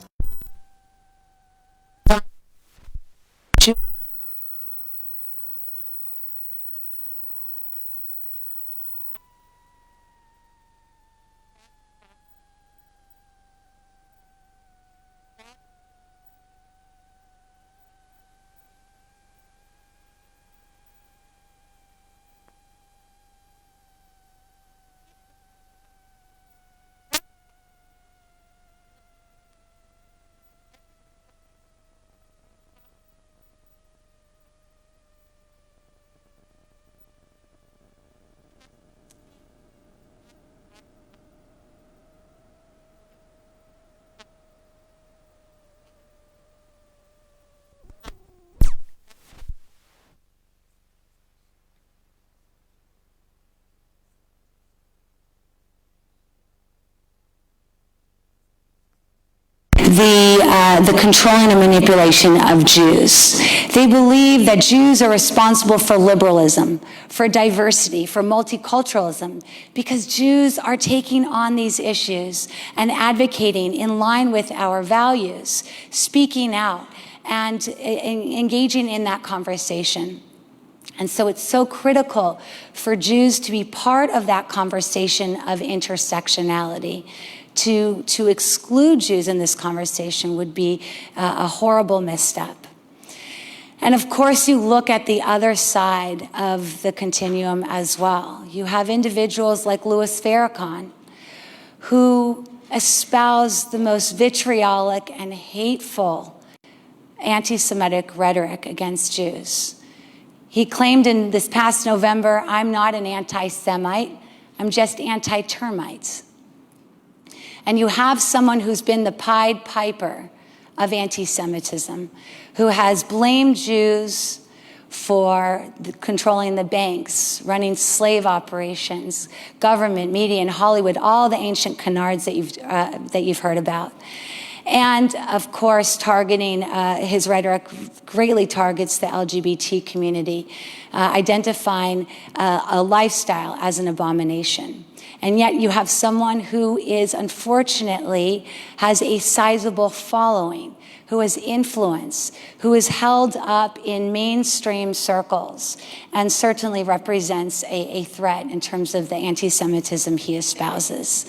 The controlling and manipulation of Jews. They believe that Jews are responsible for liberalism, for diversity, for multiculturalism, because Jews are taking on these issues and advocating in line with our values, speaking out and engaging in that conversation. And so it's so critical for Jews to be part of that conversation of intersectionality. To exclude Jews in this conversation would be a horrible misstep. And of course, you look at the other side of the continuum as well. You have individuals like Louis Farrakhan, who espouse the most vitriolic and hateful anti-Semitic rhetoric against Jews. He claimed in this past November, "I'm not an anti-Semite, I'm just anti-termites." And you have someone who's been the Pied Piper of anti-Semitism, who has blamed Jews for controlling the banks, running slave operations, government, media, and Hollywood, all the ancient canards that you've heard about. And of course, targeting his rhetoric greatly targets the LGBT community, identifying a lifestyle as an abomination. And yet you have someone who is, unfortunately, has a sizable following, who has influence, who is held up in mainstream circles, and certainly represents a threat in terms of the anti-Semitism he espouses.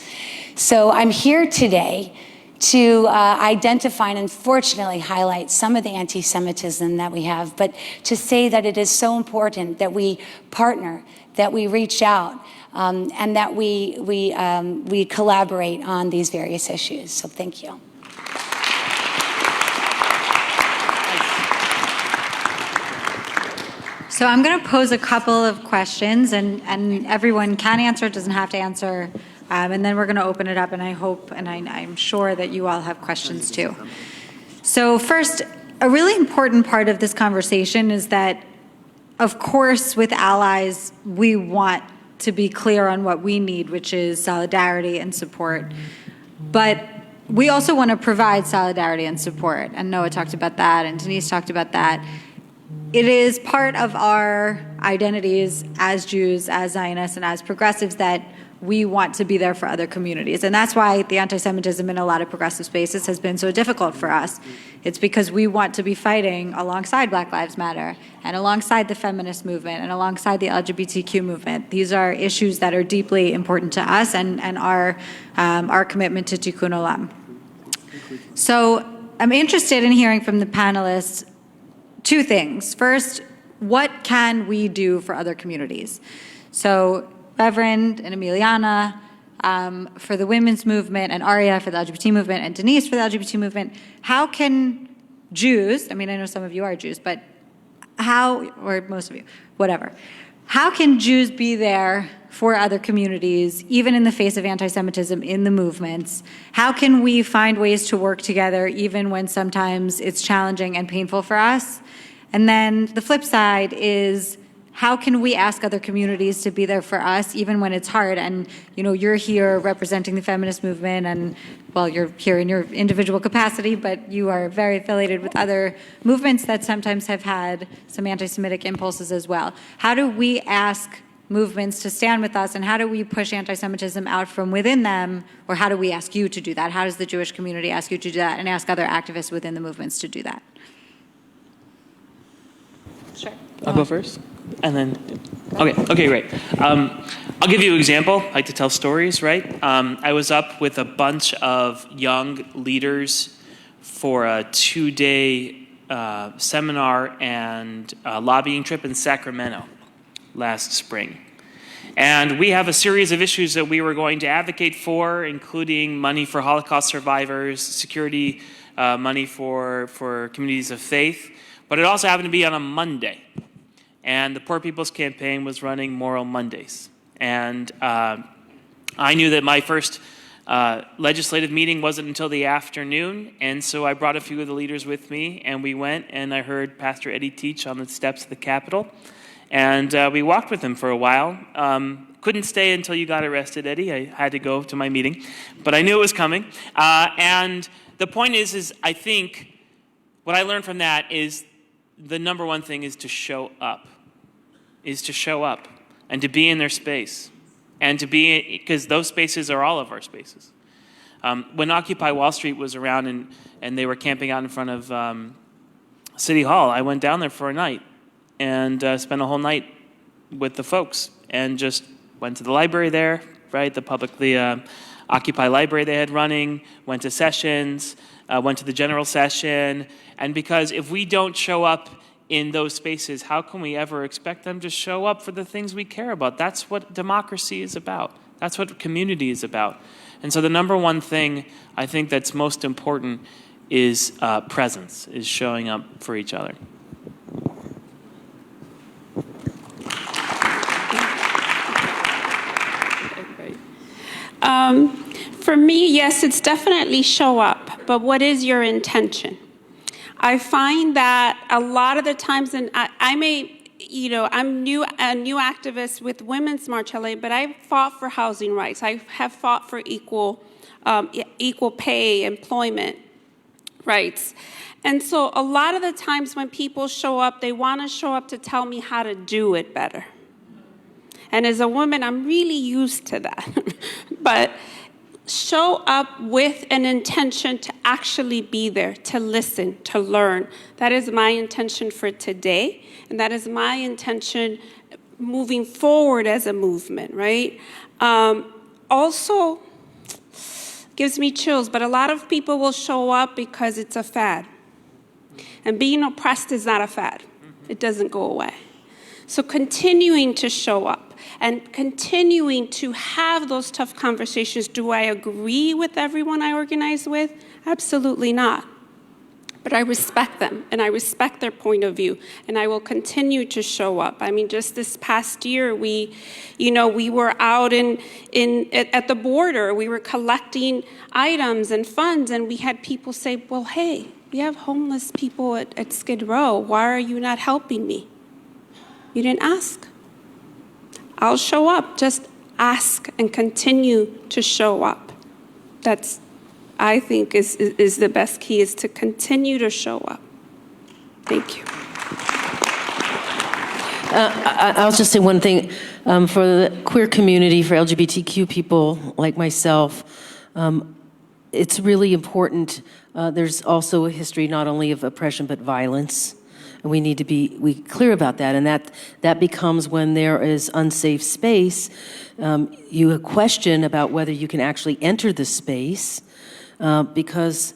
So I'm here today to identify and unfortunately highlight some of the anti-Semitism that we have, but to say that it is so important that we partner, that we reach out, and that we collaborate on these various issues. So thank you. So I'm going to pose a couple of questions, and everyone can answer, doesn't have to answer, and then we're going to open it up, and I hope, and I'm sure that you all have questions too. So first, a really important part of this conversation is that, of course, with allies, we want to be clear on what we need, which is solidarity and support. But we also want to provide solidarity and support, and Noah talked about that, and Denise talked about that. It is part of our identities as Jews, as Zionists, and as progressives that we want to be there for other communities. And that's why the anti-Semitism in a lot of progressive spaces has been so difficult for us. It's because we want to be fighting alongside Black Lives Matter and alongside the feminist movement and alongside the LGBTQ movement. These are issues that are deeply important to us and our commitment to Tikkun Olam. So I'm interested in hearing from the panelists two things. First, what can we do for other communities? So Reverend and Emiliana for the women's movement, and Aria for the LGBT movement, and Denise for the LGBT movement. How can Jews, I mean, I know some of you are Jews, but how, or most of you, whatever, how can Jews be there for other communities, even in the face of anti-Semitism in the movements? How can we find ways to work together, even when sometimes it's challenging and painful for us? And then the flip side is, how can we ask other communities to be there for us, even when it's hard? And, you know, you're here representing the feminist movement, and, well, you're here in your individual capacity, but you are very affiliated with other movements that sometimes have had some anti-Semitic impulses as well. How do we ask movements to stand with us, and how do we push anti-Semitism out from within them, or how do we ask you to do that? How does the Jewish community ask you to do that, and ask other activists within the movements to do that? Sure. I'll go first. And then, okay, great. I'll give you an example. I like to tell stories, right? I was up with a bunch of young leaders for a 2-day seminar and lobbying trip in Sacramento last spring. And we have a series of issues that we were going to advocate for, including money for Holocaust survivors, security money for communities of faith, but it also happened to be on a Monday. And the Poor People's Campaign was running Moral Mondays. And I knew that my first legislative meeting wasn't until the afternoon, and so I brought a few of the leaders with me, and we went, and I heard Pastor Eddie teach on the steps of the Capitol. And we walked with him for a while. Couldn't stay until you got arrested, Eddie. I had to go to my meeting, but I knew it was coming. And the point is I think what I learned from that is the number one thing is to show up. And to be in their space. And to be, because those spaces are all of our spaces. When Occupy Wall Street was around and they were camping out in front of City Hall, I went down there for a night and spent a whole night with the folks and just went to the library there, right? The Occupy library they had running, went to sessions, went to the general session. And because if we don't show up in those spaces, how can we ever expect them to show up for the things we care about? That's what democracy is about. That's what community is about. And so the number one thing I think that's most important is presence, is showing up for each other. For me, yes, it's definitely show up, but what is your intention? I find that a lot of the times, and I'm a new activist with Women's March LA, but I've fought for housing rights. I have fought for equal pay, employment rights. And so a lot of the times when people show up, they want to show up to tell me how to do it better. And as a woman, I'm really used to that. But show up with an intention to actually be there, to listen, to learn. That is my intention for today, and that is my intention moving forward as a movement, right? Also, gives me chills, but a lot of people will show up because it's a fad. And being oppressed is not a fad. It doesn't go away. So continuing to show up and continuing to have those tough conversations. Do I agree with everyone I organize with? Absolutely not. But I respect them, and I respect their point of view, and I will continue to show up. I mean, just this past year, we were out at the border. We were collecting items and funds, and we had people say, well, hey, we have homeless people at Skid Row. Why are you not helping me? You didn't ask. I'll show up. Just ask and continue to show up. That's, I think, is the best key, is to continue to show up. Thank you. I'll just say one thing. For the queer community, for LGBTQ people like myself, it's really important. There's also a history not only of oppression but violence. And we need to be clear about that. And that becomes when there is unsafe space, you question about whether you can actually enter the space because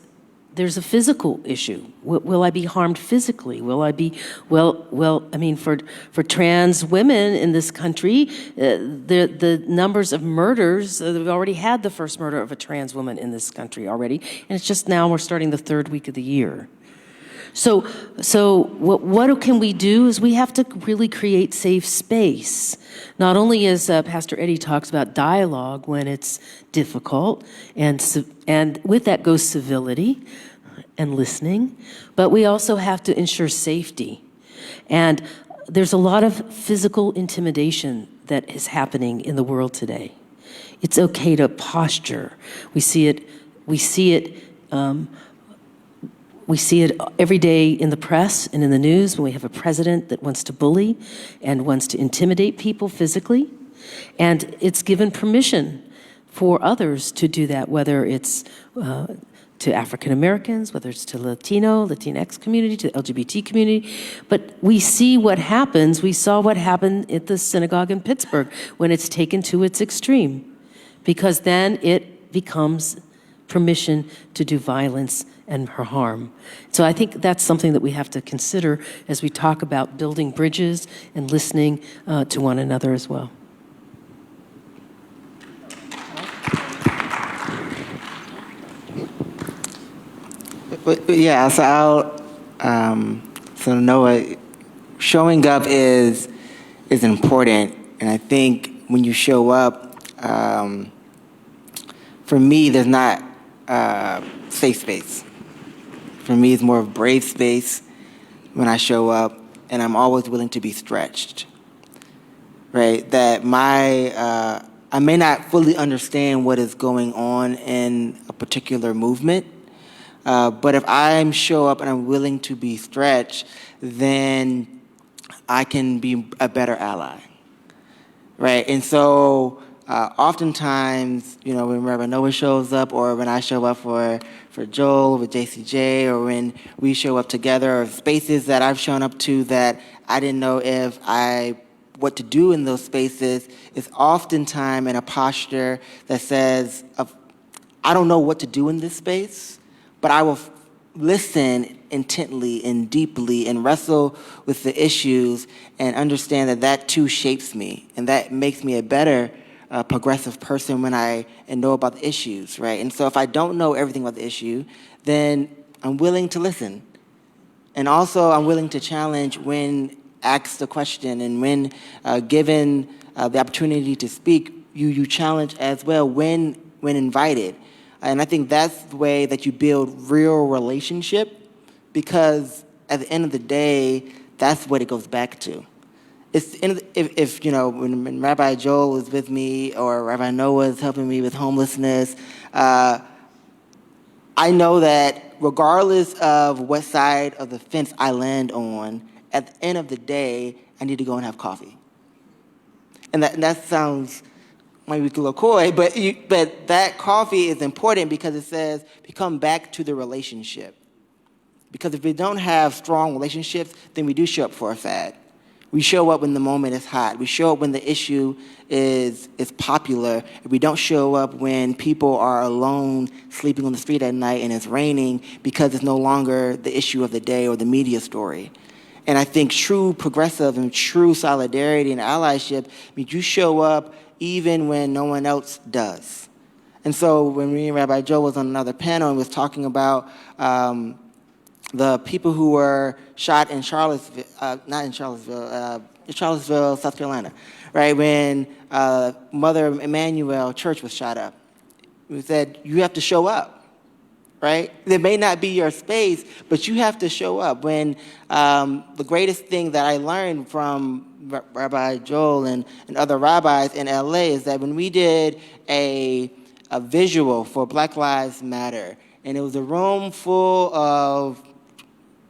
there's a physical issue. Will I be harmed physically? Will I be, I mean, for trans women in this country, the numbers of murders, we've already had the first murder of a trans woman in this country already, and it's just now we're starting the third week of the year. So what can we do is we have to really create safe space. Not only as Pastor Eddie talks about dialogue when it's difficult, and with that goes civility and listening, but we also have to ensure safety. And there's a lot of physical intimidation that is happening in the world today. It's okay to posture. We see it every day in the press and in the news when we have a president that wants to bully and wants to intimidate people physically. And it's given permission for others to do that, whether it's to African Americans, whether it's to Latinx community, to the LGBT community. But we see what happens. We saw what happened at the synagogue in Pittsburgh when it's taken to its extreme, because then it becomes permission to do violence and harm. So I think that's something that we have to consider as we talk about building bridges and listening to one another as well. Yeah, so Noah, showing up is important, and I think when you show up, for me, there's not safe space. For me, it's more of brave space when I show up, and I'm always willing to be stretched. Right? That I may not fully understand what is going on in a particular movement, but if I show up and I'm willing to be stretched, then I can be a better ally. Right? And so oftentimes, when Rabbi Noah shows up, or when I show up for Joel with JCJ, or when we show up together, or spaces that I've shown up to that I didn't know what to do in those spaces, is oftentimes in a posture that says, I don't know what to do in this space, but I will listen intently and deeply and wrestle with the issues and understand that too shapes me, and that makes me a better progressive person when I know about the issues, right? And so if I don't know everything about the issue, then I'm willing to listen. And also I'm willing to challenge when asked the question, and when given the opportunity to speak, you challenge as well when invited. And I think that's the way that you build real relationship, because at the end of the day, that's what it goes back to. If when Rabbi Joel is with me, or Rabbi Noah is helping me with homelessness, I know that regardless of what side of the fence I land on, at the end of the day, I need to go and have coffee. And that sounds maybe a little coy, but that coffee is important because it says we come back to the relationship. Because if we don't have strong relationships, then we do show up for a fad. We show up when the moment is hot. We show up when the issue is popular. We don't show up when people are alone, sleeping on the street at night, and it's raining, because it's no longer the issue of the day or the media story. And I think true progressive and true solidarity and allyship means you show up even when no one else does. And so when me and Rabbi Joe was on another panel and was talking about the people who were shot in Charlottesville, South Carolina, right? When Mother Emanuel Church was shot up. We said, you have to show up, right? It may not be your space, but you have to show up. When the greatest thing that I learned from Rabbi Joel and other rabbis in LA is that when we did a visual for Black Lives Matter, and it was a room full of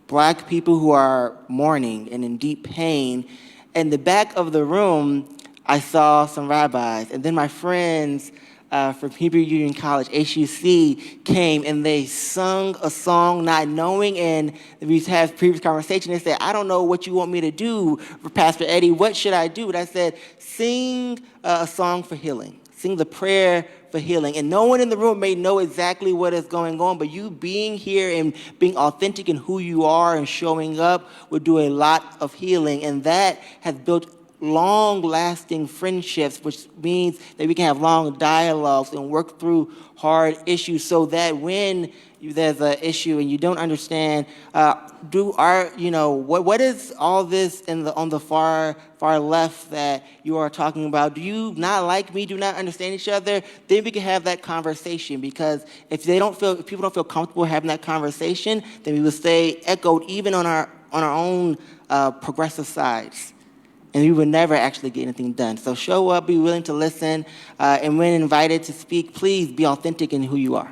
Black people who are mourning and in deep pain, in the back of the room, I saw some rabbis, and then my friends from Hebrew Union College, HUC, came and they sung a song not knowing, and we had previous conversation. They said, I don't know what you want me to do, Pastor Eddie, what should I do? And I said, sing a song for healing. Sing the prayer for healing. And no one in the room may know exactly what is going on, but you being here and being authentic in who you are and showing up will do a lot of healing. And that has built long-lasting friendships, which means that we can have long dialogues and work through hard issues, so that when there's an issue and you don't understand, what is all this on the far left that you are talking about? Do you not like me? Do not understand each other? Then we can have that conversation, because if people don't feel comfortable having that conversation, then we will stay echoed even on our own progressive sides. And we would never actually get anything done. So show up, be willing to listen, and when invited to speak, please be authentic in who you are.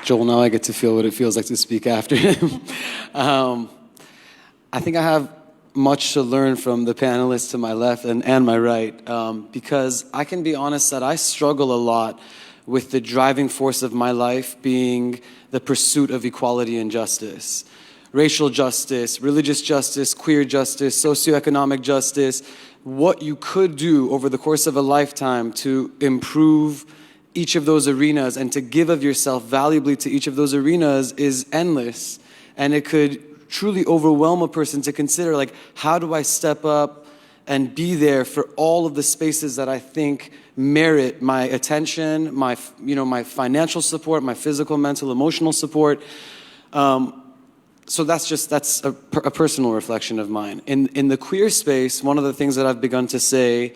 Joel, now I get to feel what it feels like to speak after him. I think I have much to learn from the panelists to my left and my right, because I can be honest that I struggle a lot with the driving force of my life being the pursuit of equality and justice. Racial justice, religious justice, queer justice, socioeconomic justice, what you could do over the course of a lifetime to improve each of those arenas and to give of yourself valuably to each of those arenas is endless. And it could truly overwhelm a person to consider, like, how do I step up and be there for all of the spaces that I think merit my attention, my financial support, my physical, mental, emotional support. So that's a personal reflection of mine. In the queer space, one of the things that I've begun to say,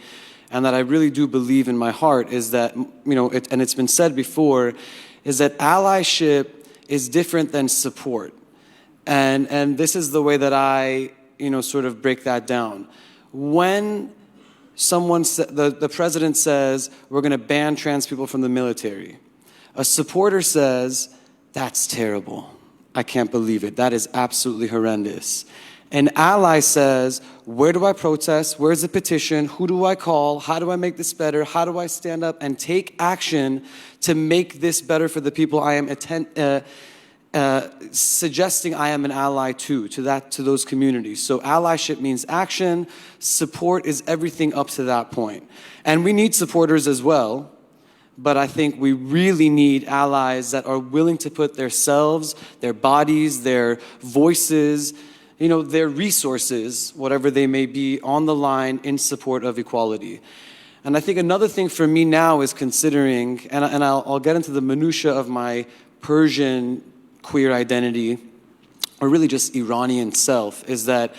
and that I really do believe in my heart, is that, and it's been said before, is that allyship is different than support. And this is the way that I, sort of break that down. When the president says, we're going to ban trans people from the military, a supporter says, that's terrible. I can't believe it. That is absolutely horrendous. An ally says, where do I protest? Where's the petition? Who do I call? How do I make this better? How do I stand up and take action to make this better for the people I am suggesting I am an ally to those communities? So allyship means action. Support is everything up to that point. And we need supporters as well. But I think we really need allies that are willing to put themselves, their bodies, their voices, their resources, whatever they may be, on the line in support of equality. And I think another thing for me now is considering, and I'll get into the minutia of my Persian queer identity, or really just Iranian self, is that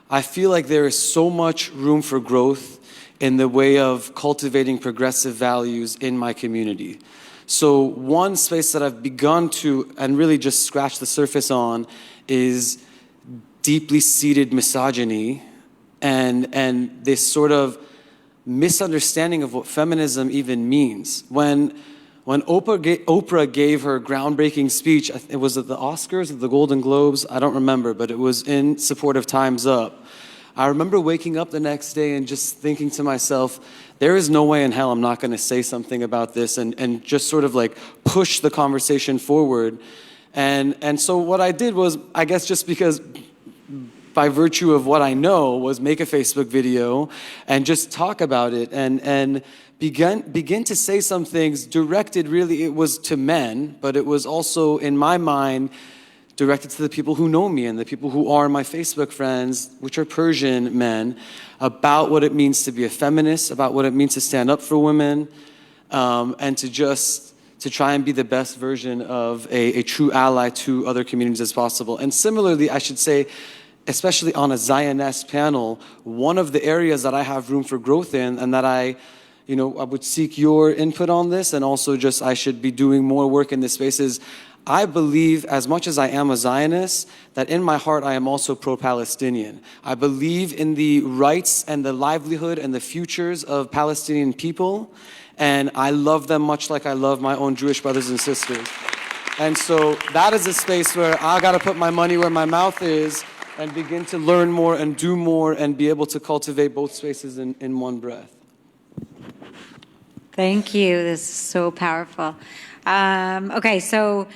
I feel like there is so much room for growth in the way of cultivating progressive values in my community. So one space that I've begun to, and really just scratch the surface on, is deeply seated misogyny and this sort of misunderstanding of what feminism even means. When Oprah gave her groundbreaking speech, it was at the Oscars or the Golden Globes, I don't remember, but it was in support of Time's Up. I remember waking up the next day and just thinking to myself, there is no way in hell I'm not going to say something about this and just sort of like push the conversation forward. And so what I did was, I guess just because by virtue of what I know, was make a Facebook video and just talk about it and begin to say some things directed, really it was to men, but it was also in my mind directed to the people who know me and the people who are my Facebook friends, which are Persian men, about what it means to be a feminist, about what it means to stand up for women, and to try and be the best version of a true ally to other communities as possible. And similarly, I should say, especially on a Zioness panel, one of the areas that I have room for growth in and that I I would seek your input on this, and also just I should be doing more work in this space, is I believe, as much as I am a Zionist, that in my heart I am also pro-Palestinian. I believe in the rights and the livelihood and the futures of Palestinian people, and I love them much like I love my own Jewish brothers and sisters. And so that is a space where I gotta put my money where my mouth is and begin to learn more and do more and be able to cultivate both spaces in one breath. Thank you. This is so powerful. Okay, so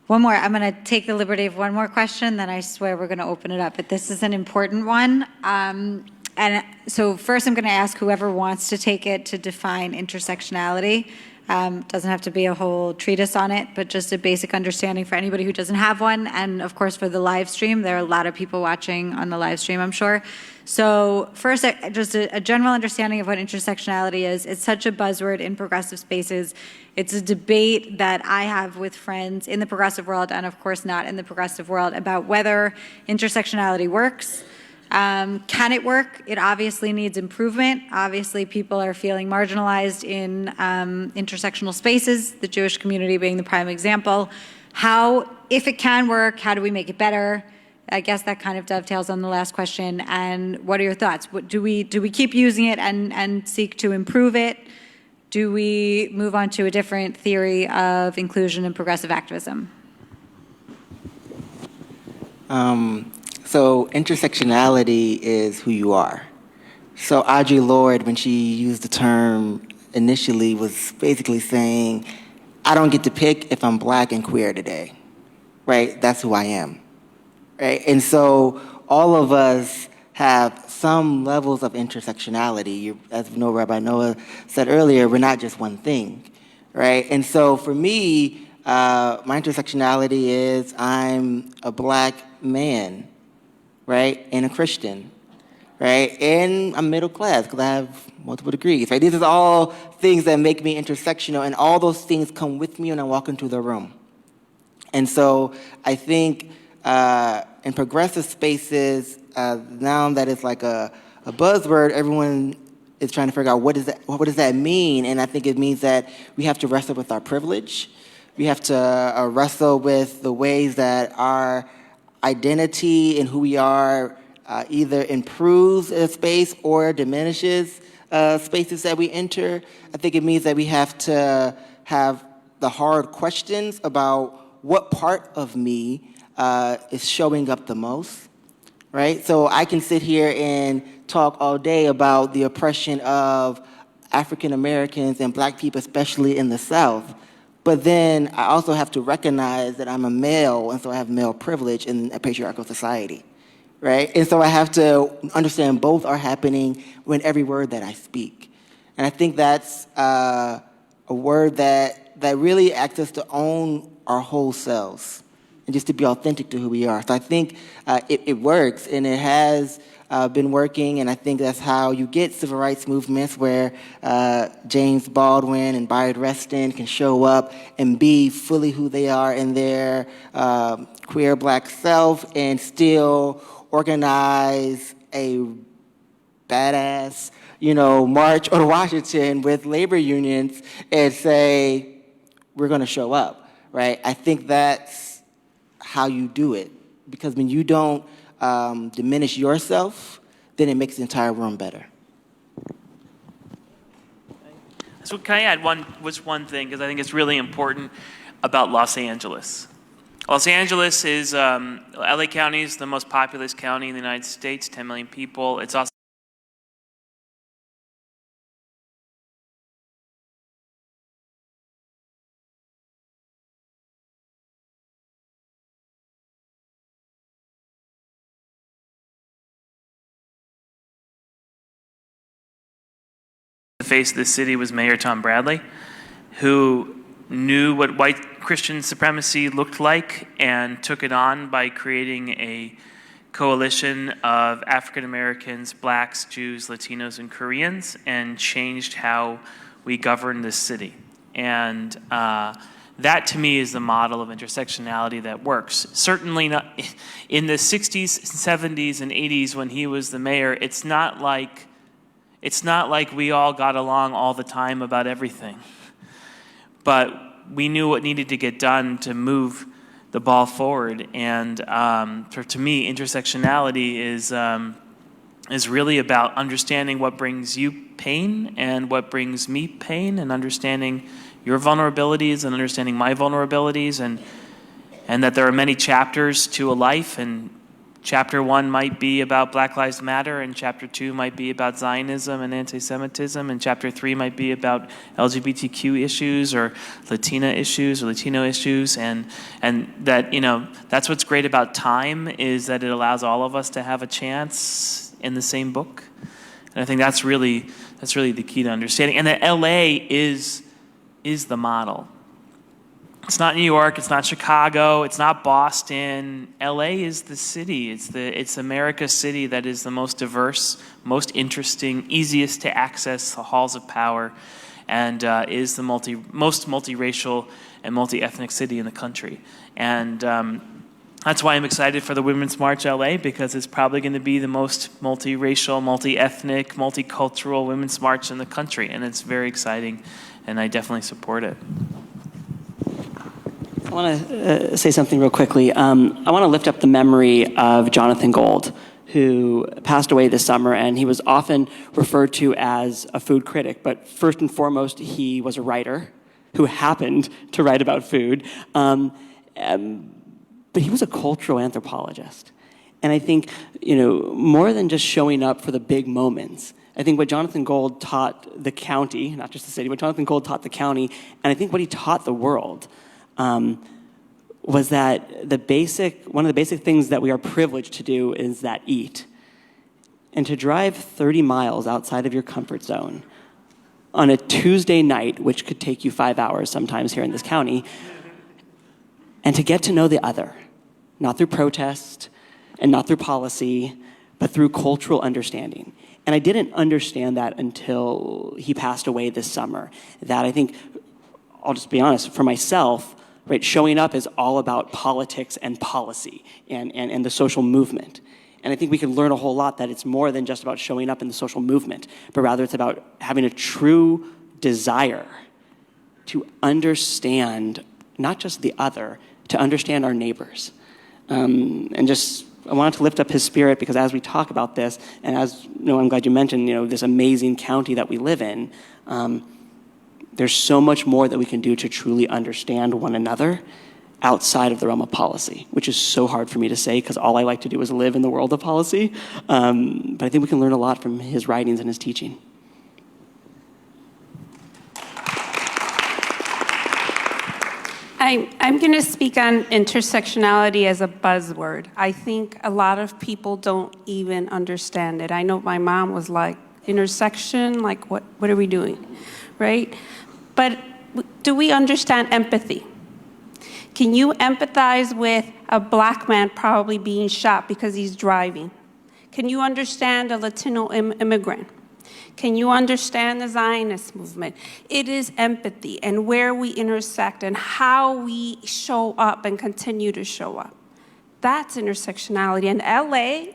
one more. I'm going to take the liberty of one more question, then I swear we're going to open it up. But this is an important one. And so first I'm going to ask whoever wants to take it to define intersectionality. Doesn't have to be a whole treatise on it, but just a basic understanding for anybody who doesn't have one. And of course, for the live stream, there are a lot of people watching on the live stream, I'm sure. So first, just a general understanding of what intersectionality is. It's such a buzzword in progressive spaces. It's a debate that I have with friends in the progressive world and of course not in the progressive world about whether intersectionality works. Can it work? It obviously needs improvement. Obviously, people are feeling marginalized in intersectional spaces, the Jewish community being the prime example. If it can work, how do we make it better? I guess that kind of dovetails on the last question. And what are your thoughts? Do we keep using it and seek to improve it? Do we move on to a different theory of inclusion and progressive activism? So intersectionality is who you are. So Audre Lorde, when she used the term initially, was basically saying, I don't get to pick if I'm black and queer today, right? That's who I am, right? And so all of us have some levels of intersectionality. As we know, Rabbi Noah said earlier, we're not just one thing, right? And so for me, my intersectionality is I'm a black man, right, and a Christian, right, and I'm middle class because I have multiple degrees, right? These are all things that make me intersectional, and all those things come with me when I walk into the room. And so I think in progressive spaces, now that it's like a buzzword, everyone is trying to figure out what does that mean, and I think it means that we have to wrestle with our privilege. We have to wrestle with the ways that our identity and who we are either improves a space or diminishes spaces that we enter. I think it means that we have to have the hard questions about what part of me is showing up the most, right? So I can sit here and talk all day about the oppression of African Americans and black people, especially in the South. But then I also have to recognize that I'm a male, and so I have male privilege in a patriarchal society, right? And so I have to understand both are happening in every word that I speak. And I think that's a word that really asks us to own our whole selves and just to be authentic to who we are. So I think it works, and it has been working, and I think that's how you get civil rights movements where James Baldwin and Bayard Rustin can show up and be fully who they are in their queer black self and still organize a badass, march on Washington with labor unions and say, we're going to show up, right? I think that's how you do it, because when you don't diminish yourself, then it makes the entire room better. So can I add one thing, because I think it's really important about Los Angeles. Los Angeles is, LA County is the most populous county in the United States, 10 million people. It's also the face of the city was Mayor Tom Bradley, who knew what white Christian supremacy looked like and took it on by creating a coalition of African Americans, blacks, Jews, Latinos, and Koreans, and changed how we govern this city. And that, to me, is the model of intersectionality that works. Certainly not in the 60s, 70s, and 80s when he was the mayor. It's not like It's not like we all got along all the time about everything. But we knew what needed to get done to move the ball forward. And to me, intersectionality is really about understanding what brings you pain and what brings me pain, and understanding your vulnerabilities and understanding my vulnerabilities, and that there are many chapters to a life, and chapter 1 might be about Black Lives Matter, and chapter 2 might be about Zionism and anti-Semitism, and chapter 3 might be about LGBTQ issues or Latina issues or Latino issues, and that, that's what's great about time, is that it allows all of us to have a chance in the same book. And I think that's really the key to understanding. And that LA is the model. It's not New York, it's not Chicago, it's not Boston. LA is the city. It's America's city that is the most diverse, most interesting, easiest to access the halls of power, and is the most multiracial and multi-ethnic city in the country. And that's why I'm excited for the Women's March LA, because it's probably going to be the most multiracial, multi-ethnic, multicultural Women's March in the country. And it's very exciting, and I definitely support it. I want to say something real quickly. I want to lift up the memory of Jonathan Gold, who passed away this summer, and he was often referred to as a food critic, but first and foremost, he was a writer who happened to write about food. But he was a cultural anthropologist. And I think, more than just showing up for the big moments, I think what Jonathan Gold taught the county, not just the city, but Jonathan Gold taught the county, and I think what he taught the world, was that one of the basic things that we are privileged to do is that eat. And to drive 30 miles outside of your comfort zone on a Tuesday night, which could take you 5 hours sometimes here in this county, and to get to know the other, not through protest and not through policy, but through cultural understanding. And I didn't understand that until he passed away this summer. That I think, I'll just be honest, for myself, right, showing up is all about politics and policy and the social movement. And I think we can learn a whole lot that it's more than just about showing up in the social movement, but rather it's about having a true desire to understand not just the other, to understand our neighbors. I wanted to lift up his spirit, because as we talk about this, and as I'm glad you mentioned, this amazing county that we live in, there's so much more that we can do to truly understand one another outside of the realm of policy, which is so hard for me to say, because all I like to do is live in the world of policy. But I think we can learn a lot from his writings and his teaching. I'm going to speak on intersectionality as a buzzword. I think a lot of people don't even understand it. I know my mom was like, intersection, like what are we doing, right? But do we understand empathy? Can you empathize with a Black man probably being shot because he's driving? Can you understand a Latino immigrant? Can you understand the Zionist movement? It is empathy and where we intersect and how we show up and continue to show up. That's intersectionality. And LA,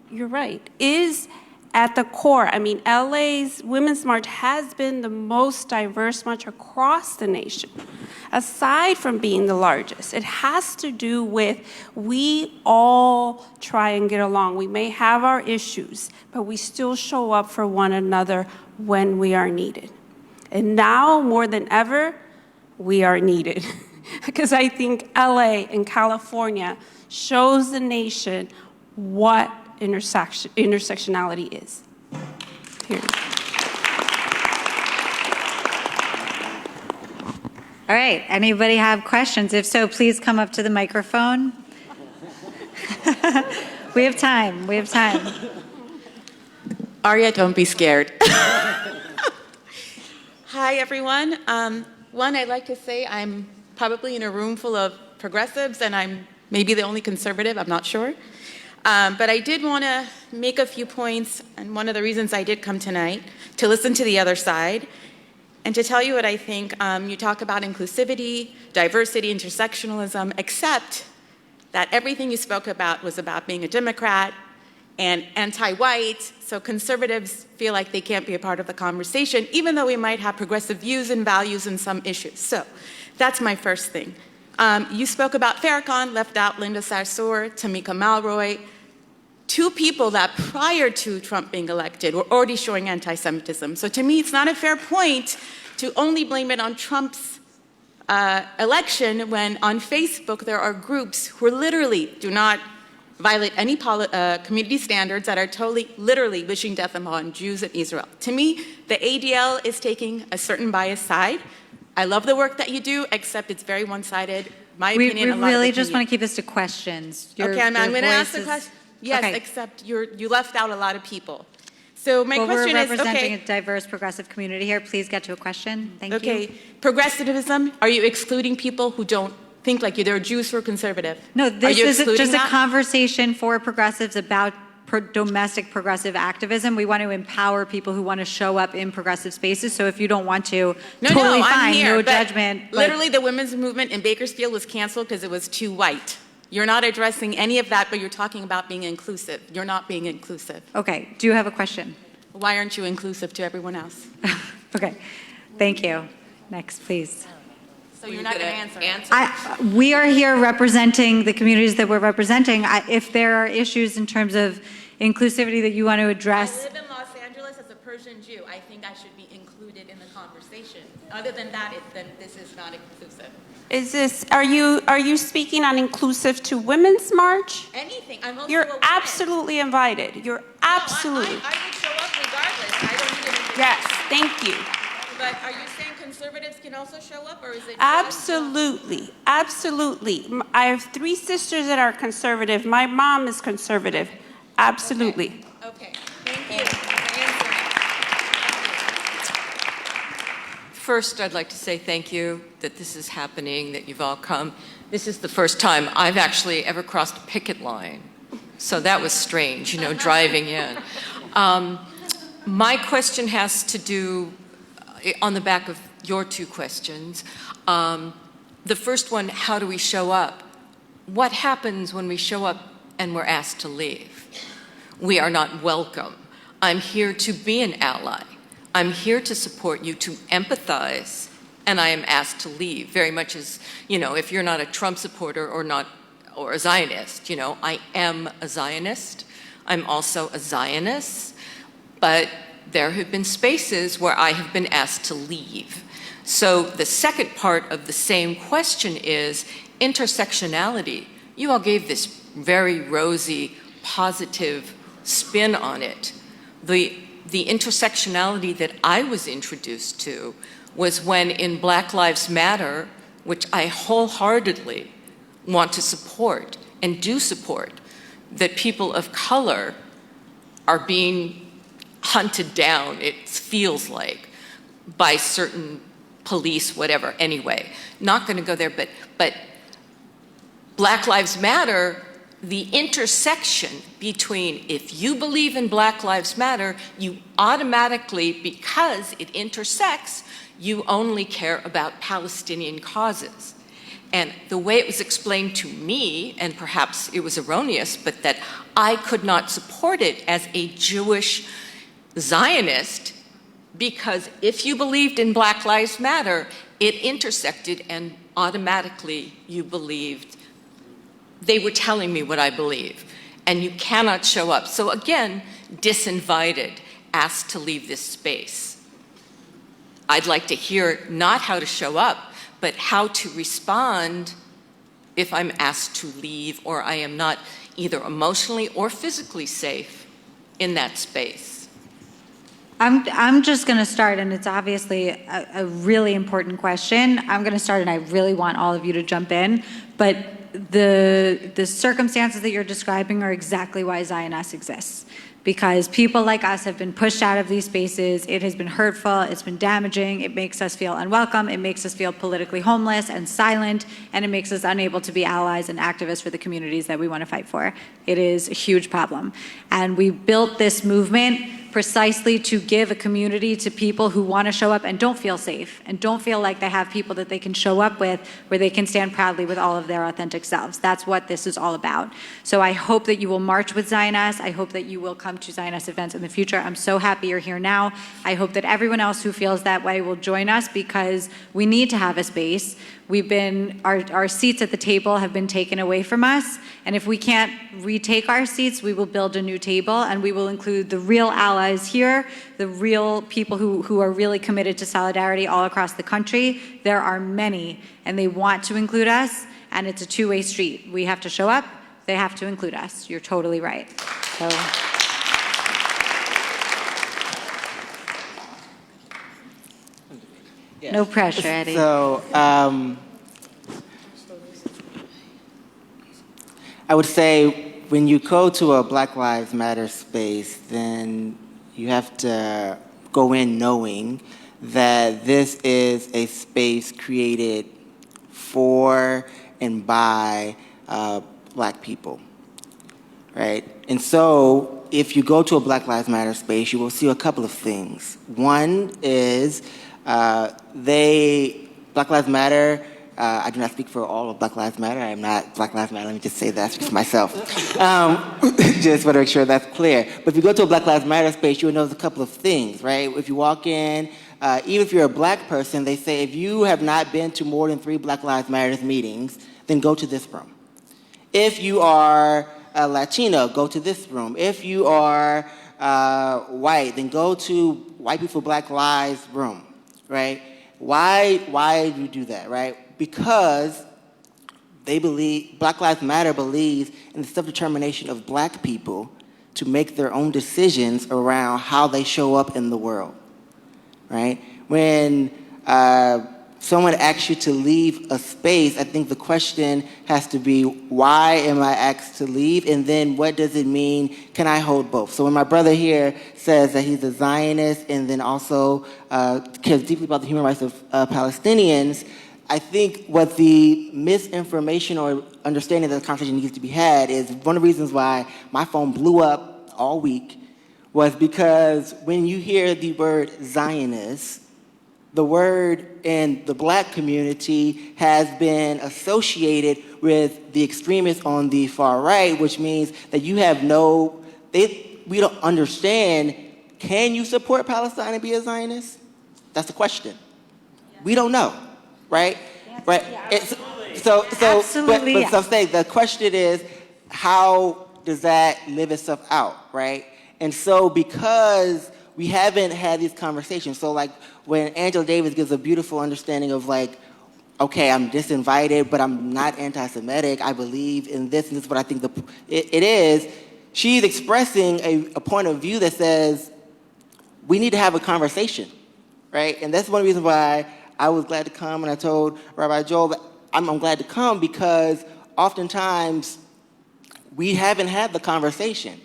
you're right, is at the core. I mean, LA's Women's March has been the most diverse march across the nation. Aside from being the largest, it has to do with we all try and get along. We may have our issues, but we still show up for one another when we are needed. And now, more than ever, we are needed. Because I think LA and California shows the nation what intersectionality is. Period. All right, anybody have questions? If so, please come up to the microphone. We have time. Aria, don't be scared. Hi, everyone. One, I'd like to say I'm probably in a room full of progressives, and I'm maybe the only conservative, I'm not sure. But I did want to make a few points, and one of the reasons I did come tonight, to listen to the other side, and to tell you what I think. You talk about inclusivity, diversity, intersectionalism, except that everything you spoke about was about being a Democrat and anti-white, so conservatives feel like they can't be a part of the conversation, even though we might have progressive views and values in some issues. So that's my first thing. You spoke about Farrakhan, left out Linda Sarsour, Tamika Malroy, two people that prior to Trump being elected were already showing anti-Semitism. So to me, it's not a fair point to only blame it on Trump's election when on Facebook there are groups who literally do not violate any community standards that are totally, literally wishing death upon Jews in Israel. To me, the ADL is taking a certain biased side. I love the work that you do, except it's very one-sided. My opinion, a lot of We really opinion. just want to keep this to questions. Okay, I'm going to ask the question. Yes, okay. Except you left out a lot of people. So my question we're is, representing okay. a diverse progressive community here. Please get to a question. Thank you. Okay, progressivism, are you excluding people who don't think like you? There are Jews who are conservative. No, this is just excluding a that? conversation for progressives about domestic progressive activism. We want to empower people who want to show up in progressive spaces. So if you don't want to, totally I'm fine, here, no but judgment. But literally, the women's movement in Bakersfield was canceled because it was too white. You're not addressing any of that, but you're talking about being inclusive. You're not being inclusive. Okay, do you have a question? Why aren't you inclusive to everyone else? Okay, thank you. Next, please. So you're not going to answer. We are here representing the communities that we're representing. If there are issues in terms of inclusivity that you want to address. I live in Los Angeles as a Persian Jew. I think I should be included in the conversation. Other than that, then this is not inclusive. Are you speaking on inclusive to Women's March? Anything. I'm also a You're woman. absolutely invited. You're absolutely. I would show up regardless. I don't need an invitation. Yes, thank you. But are you saying conservatives can also show up, or is it? Absolutely, absolutely. I have 3 sisters that are conservative. My mom is conservative. Absolutely. Okay. Thank you for answering. First, I'd like to say thank you that this is happening, that you've all come. This is the first time I've actually ever crossed a picket line. So that was strange, driving in. My question has to do, on the back of your 2 questions. The first one, how do we show up? What happens when we show up and we're asked to leave? We are not welcome. I'm here to be an ally. I'm here to support you, to empathize, and I am asked to leave. Very much as, if you're not a Trump supporter or a Zionist, I am a Zionist. I'm also a Zionist, but there have been spaces where I have been asked to leave. So the second part of the same question is intersectionality. You all gave this very rosy, positive spin on it. The intersectionality that I was introduced to was when in Black Lives Matter, which I wholeheartedly want to support and do support, that people of color are being hunted down, it feels like, by certain police, whatever. Anyway, not going to go there, but Black Lives Matter, the intersection between, if you believe in Black Lives Matter, you automatically, because it intersects, you only care about Palestinian causes. And the way it was explained to me, and perhaps it was erroneous, but that I could not support it as a Jewish Zionist, because if you believed in Black Lives Matter, it intersected and automatically you believed. They were telling me what I believe, and you cannot show up. So again, disinvited, asked to leave this space. I'd like to hear not how to show up, but how to respond if I'm asked to leave or I am not either emotionally or physically safe in that space. I'm just going to start, and it's obviously a really important question. I'm going to start, and I really want all of you to jump in, but the circumstances that you're describing are exactly why Zioness exists. Because people like us have been pushed out of these spaces. It has been hurtful, it's been damaging, it makes us feel unwelcome, it makes us feel politically homeless and silent, and it makes us unable to be allies and activists for the communities that we want to fight for. It is a huge problem. And we built this movement precisely to give a community to people who want to show up and don't feel safe and don't feel like they have people that they can show up with where they can stand proudly with all of their authentic selves. That's what this is all about. So I hope that you will march with Zioness. I hope that you will come to Zioness events in the future. I'm so happy you're here now. I hope that everyone else who feels that way will join us because we need to have a space. Our seats at the table have been taken away from us, and if we can't retake our seats, we will build a new table, and we will include the real allies here, the real people who are really committed to solidarity all across the country. There are many, and they want to include us, and it's a two-way street. We have to show up, they have to include us. You're totally right. So. Yeah. No pressure, Eddie. So, I would say when you go to a Black Lives Matter space, then you have to go in knowing that this is a space created for and by Black people, right? And so if you go to a Black Lives Matter space, you will see a couple of things. One is Black Lives Matter, I do not speak for all of Black Lives Matter. I am not Black Lives Matter. Let me just say that. I speak for myself. Just want to make sure that's clear. But if you go to a Black Lives Matter space, you will notice a couple of things, right? If you walk in, even if you're a Black person, they say if you have not been to more than 3 Black Lives Matter meetings, then go to this room. If you are a Latino, go to this room. If you are white, then go to White People Black Lives room, right? Why do you do that, right? Because they believe, Black Lives Matter believes in the self-determination of Black people to make their own decisions around how they show up in the world, right? When someone asks you to leave a space, I think the question has to be, why am I asked to leave? And then what does it mean? Can I hold both? So when my brother here says that he's a Zionist and then also cares deeply about the human rights of Palestinians, I think what the misinformation or understanding that the conversation needs to be had is one of the reasons why my phone blew up all week was because when you hear the word Zionist, the word in the Black community has been associated with the extremists on the far right, which means that you have we don't understand, can you support Palestine and be a Zionist? That's the question. Yeah. We don't know, right? Yes. Right. Yeah, so the question is, how does that live itself out, right? And so because we haven't had these conversations, so like when Angela Davis gives a beautiful understanding of like, okay, I'm disinvited, but I'm not anti-Semitic, I believe in this and this is what I think it is, she's expressing a point of view that says, we need to have a conversation, right? And that's one reason why I was glad to come, and I told Rabbi Joel that I'm glad to come because oftentimes we haven't had the conversation.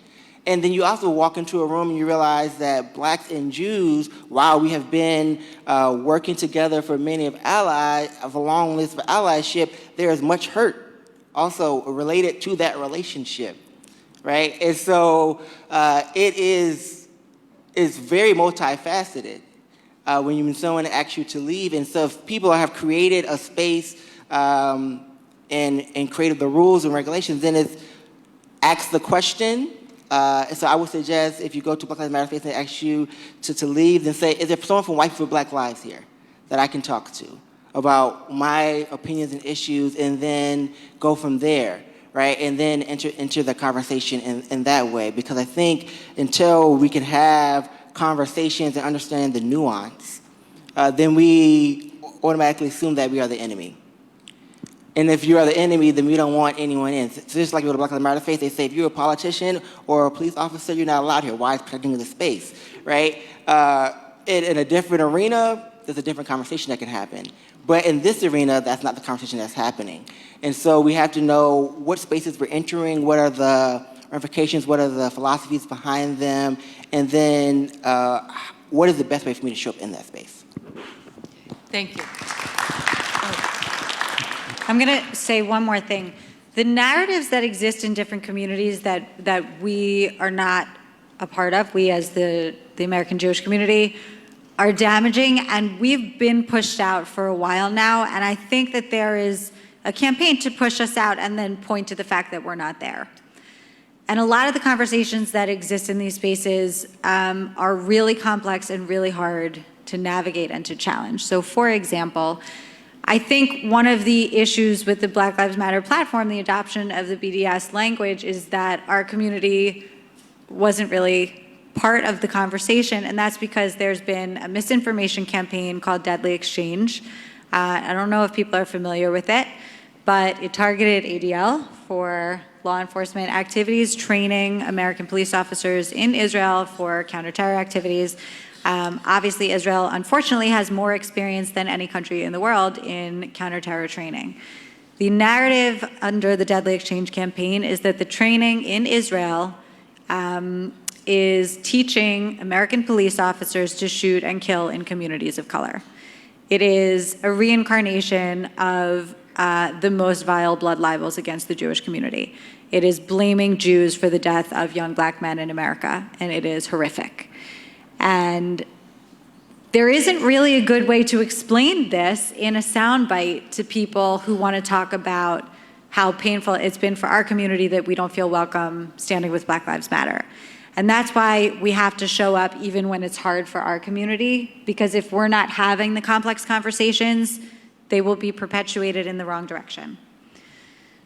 And then you also walk into a room and you realize that Blacks and Jews, while we have been working together for many of a long list of allyship, there is much hurt also related to that relationship, right? And so it is very multifaceted when someone asks you to leave. And so if people have created a space and created the rules and regulations, then it's ask the question. So I would suggest if you go to Black Lives Matter space and they ask you to leave, then say, is there someone from White People Black Lives here that I can talk to about my opinions and issues, and then go from there, right? And then enter the conversation in that way. Because I think until we can have conversations and understand the nuance, then we automatically assume that we are the enemy. And if you are the enemy, then we don't want anyone in. So just like with the Black Lives Matter space, they say if you're a politician or a police officer, you're not allowed here. Why is protecting the space, right? In a different arena, there's a different conversation that can happen. But in this arena, that's not the conversation that's happening. And so we have to know what spaces we're entering, what are the ramifications, what are the philosophies behind them, and then what is the best way for me to show up in that space. Thank you. I'm going to say one more thing. The narratives that exist in different communities that we are not a part of, we as the American Jewish community, are damaging, and we've been pushed out for a while now, and I think that there is a campaign to push us out and then point to the fact that we're not there. And a lot of the conversations that exist in these spaces are really complex and really hard to navigate and to challenge. So for example, I think one of the issues with the Black Lives Matter platform, the adoption of the BDS language, is that our community wasn't really part of the conversation, and that's because there's been a misinformation campaign called Deadly Exchange. I don't know if people are familiar with it, but it targeted ADL for law enforcement activities, training American police officers in Israel for counterterror activities. Obviously, Israel, unfortunately, has more experience than any country in the world in counterterror training. The narrative under the Deadly Exchange campaign is that the training in Israel is teaching American police officers to shoot and kill in communities of color. It is a reincarnation of the most vile blood libels against the Jewish community. It is blaming Jews for the death of young black men in America, and it is horrific. And there isn't really a good way to explain this in a soundbite to people who want to talk about how painful it's been for our community that we don't feel welcome standing with Black Lives Matter. And that's why we have to show up even when it's hard for our community, because if we're not having the complex conversations, they will be perpetuated in the wrong direction.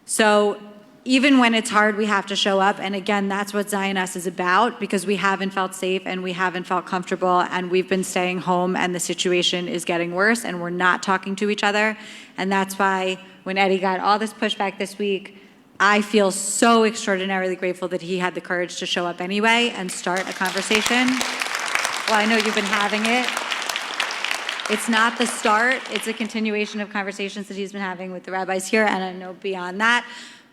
So even when it's hard, we have to show up. And again, that's what Zioness is about, because we haven't felt safe and we haven't felt comfortable, and we've been staying home and the situation is getting worse and we're not talking to each other. And that's why when Eddie got all this pushback this week, I feel so extraordinarily grateful that he had the courage to show up anyway and start a conversation. Well, I know you've been having it. It's not the start, it's a continuation of conversations that he's been having with the rabbis here, and I know beyond that.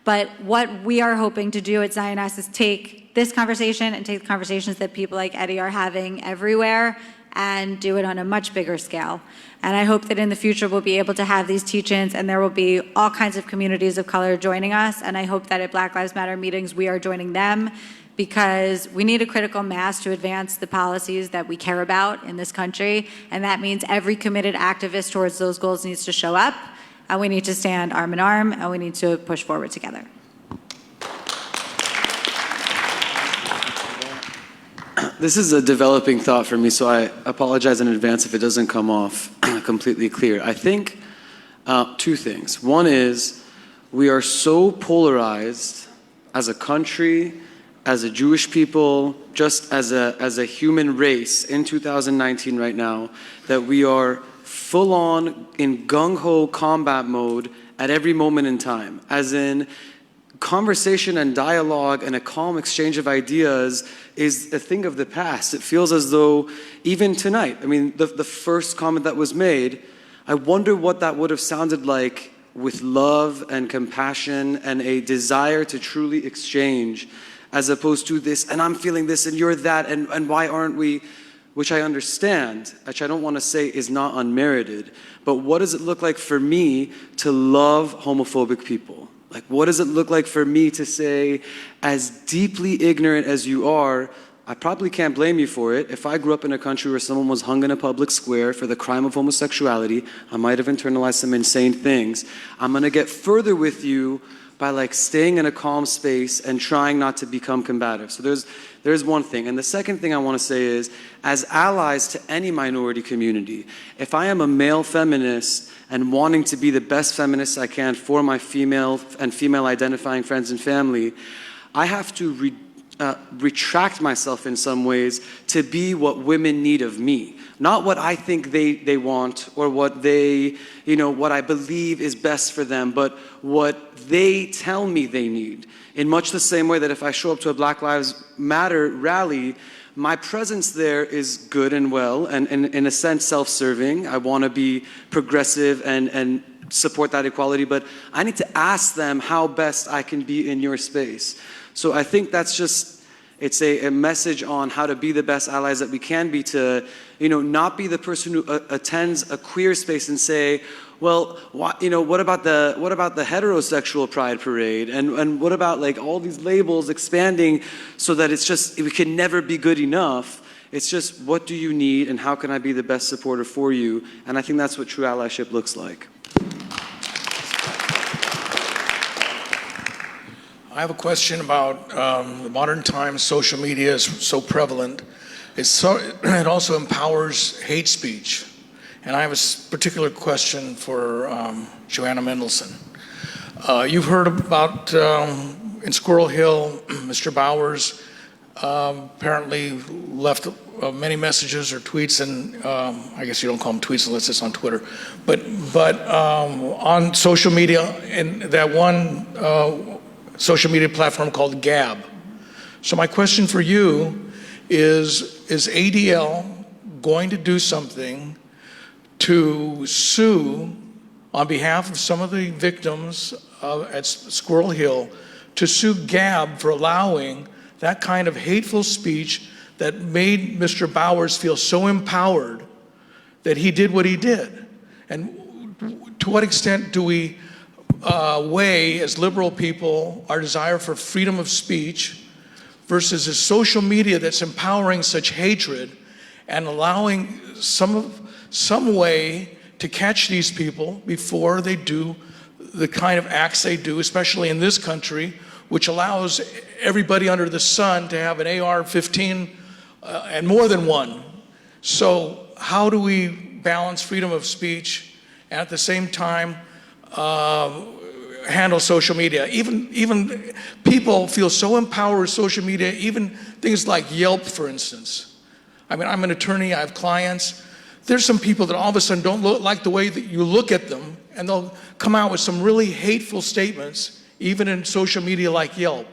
But what we are hoping to do at Zioness is take this conversation and take the conversations that people like Eddie are having everywhere and do it on a much bigger scale. And I hope that in the future we'll be able to have these teach-ins, and there will be all kinds of communities of color joining us. And I hope that at Black Lives Matter meetings we are joining them, because we need a critical mass to advance the policies that we care about in this country. And that means every committed activist towards those goals needs to show up, and we need to stand arm in arm, and we need to push forward together. This is a developing thought for me, so I apologize in advance if it doesn't come off completely clear. I think two things. One is we are so polarized as a country, as a Jewish people, just as a human race in 2019 right now, that we are full on in gung-ho combat mode at every moment in time, as in conversation and dialogue and a calm exchange of ideas is a thing of the past. It feels as though even tonight, I mean, the first comment that was made, I wonder what that would have sounded like with love and compassion and a desire to truly exchange, as opposed to this, and I'm feeling this and you're that, and why aren't we, which I understand, which I don't want to say is not unmerited, but what does it look like for me to love homophobic people? Like, what does it look like for me to say, as deeply ignorant as you are, I probably can't blame you for it. If I grew up in a country where someone was hung in a public square for the crime of homosexuality, I might have internalized some insane things. I'm going to get further with you by like staying in a calm space and trying not to become combative. So there's one thing. And the second thing I want to say is, as allies to any minority community, if I am a male feminist and wanting to be the best feminist I can for my female and female identifying friends and family, I have to retract myself in some ways to be what women need of me. Not what I think they want or what they, what I believe is best for them, but what they tell me they need. In much the same way that if I show up to a Black Lives Matter rally, my presence there is good and well, and in a sense self-serving. I want to be progressive and support that equality, but I need to ask them how best I can be in your space. So I think that's just, it's a message on how to be the best allies that we can be, to not be the person who attends a queer space and say, well, what about the heterosexual pride parade, and what about like all these labels expanding so that it's just we can never be good enough. It's just, what do you need, and how can I be the best supporter for you? And I think that's what true allyship looks like. I have a question about the modern times. Social media is so prevalent. It also empowers hate speech. And I have a particular question for Joanna Mendelson. You've heard about, in Squirrel Hill, Mr. Bowers apparently left many messages or tweets, and I guess you don't call them tweets unless it's on Twitter, but on social media, in that one social media platform called Gab. So my question for you is ADL going to do something to sue on behalf of some of the victims at Squirrel Hill, to sue Gab for allowing that kind of hateful speech that made Mr. Bowers feel so empowered that he did what he did? And to what extent do we weigh, as liberal people, our desire for freedom of speech versus a social media that's empowering such hatred and allowing some way to catch these people before they do the kind of acts they do, especially in this country, which allows everybody under the sun to have an AR-15 and more than one. So how do we balance freedom of speech and at the same time handle social media? Even people feel so empowered with social media, even things like Yelp, for instance. I mean, I'm an attorney, I have clients. There's some people that all of a sudden don't like the way that you look at them, and they'll come out with some really hateful statements, even in social media like Yelp.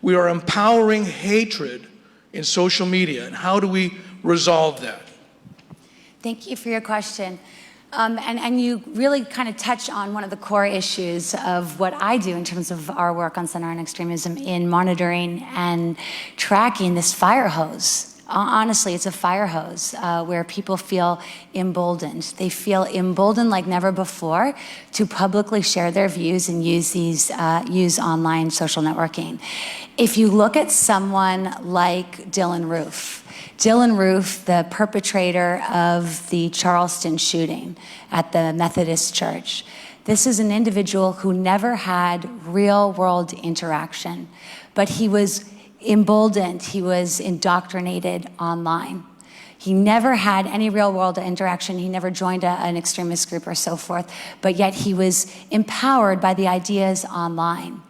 We are empowering hatred in social media, and how do we resolve that? Thank you for your question. And you really kind of touch on one of the core issues of what I do in terms of our work on Center on Extremism in monitoring and tracking this fire hose. Honestly, it's a fire hose where people feel emboldened. They feel emboldened like never before to publicly share their views and use online social networking. If you look at someone like Dylan Roof, the perpetrator of the Charleston shooting at the Methodist Church, this is an individual who never had real-world interaction, but he was emboldened, he was indoctrinated online. He never had any real-world interaction. He never joined an extremist group or so forth, but yet he was empowered by the ideas online.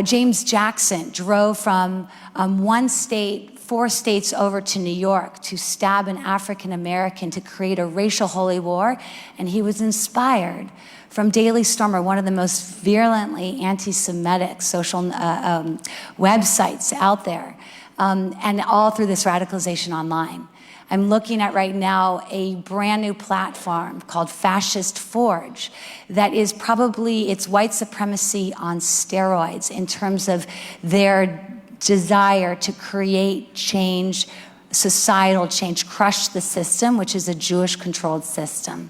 James Jackson drove from 4 states over to New York to stab an African American to create a racial holy war, and he was inspired from Daily Stormer, one of the most virulently anti-Semitic social websites out there, and all through this radicalization online. I'm looking at right now a brand new platform called Fascist Forge that is probably, it's white supremacy on steroids in terms of their desire to create change, societal change, crush the system, which is a Jewish-controlled system.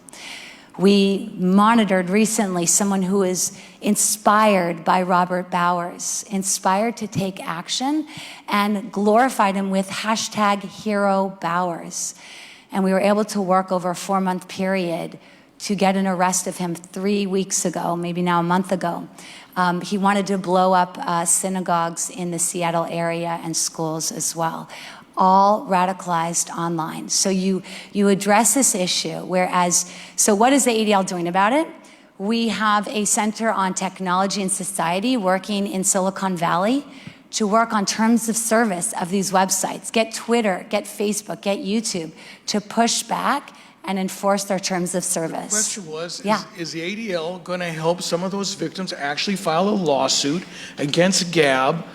We monitored recently someone who is inspired by Robert Bowers, inspired to take action, and glorified him with #HeroBowers. And we were able to work over a 4-month period to get an arrest of him 3 weeks ago, maybe now a month ago. He wanted to blow up synagogues in the Seattle area and schools as well, all radicalized online. So you address this issue, so what is the ADL doing about it? We have a Center on Technology and Society working in Silicon Valley to work on terms of service of these websites. Get Twitter, get Facebook, get YouTube to push back and enforce their terms of service. The question was, is the ADL going to help some of those victims actually file a lawsuit against Gab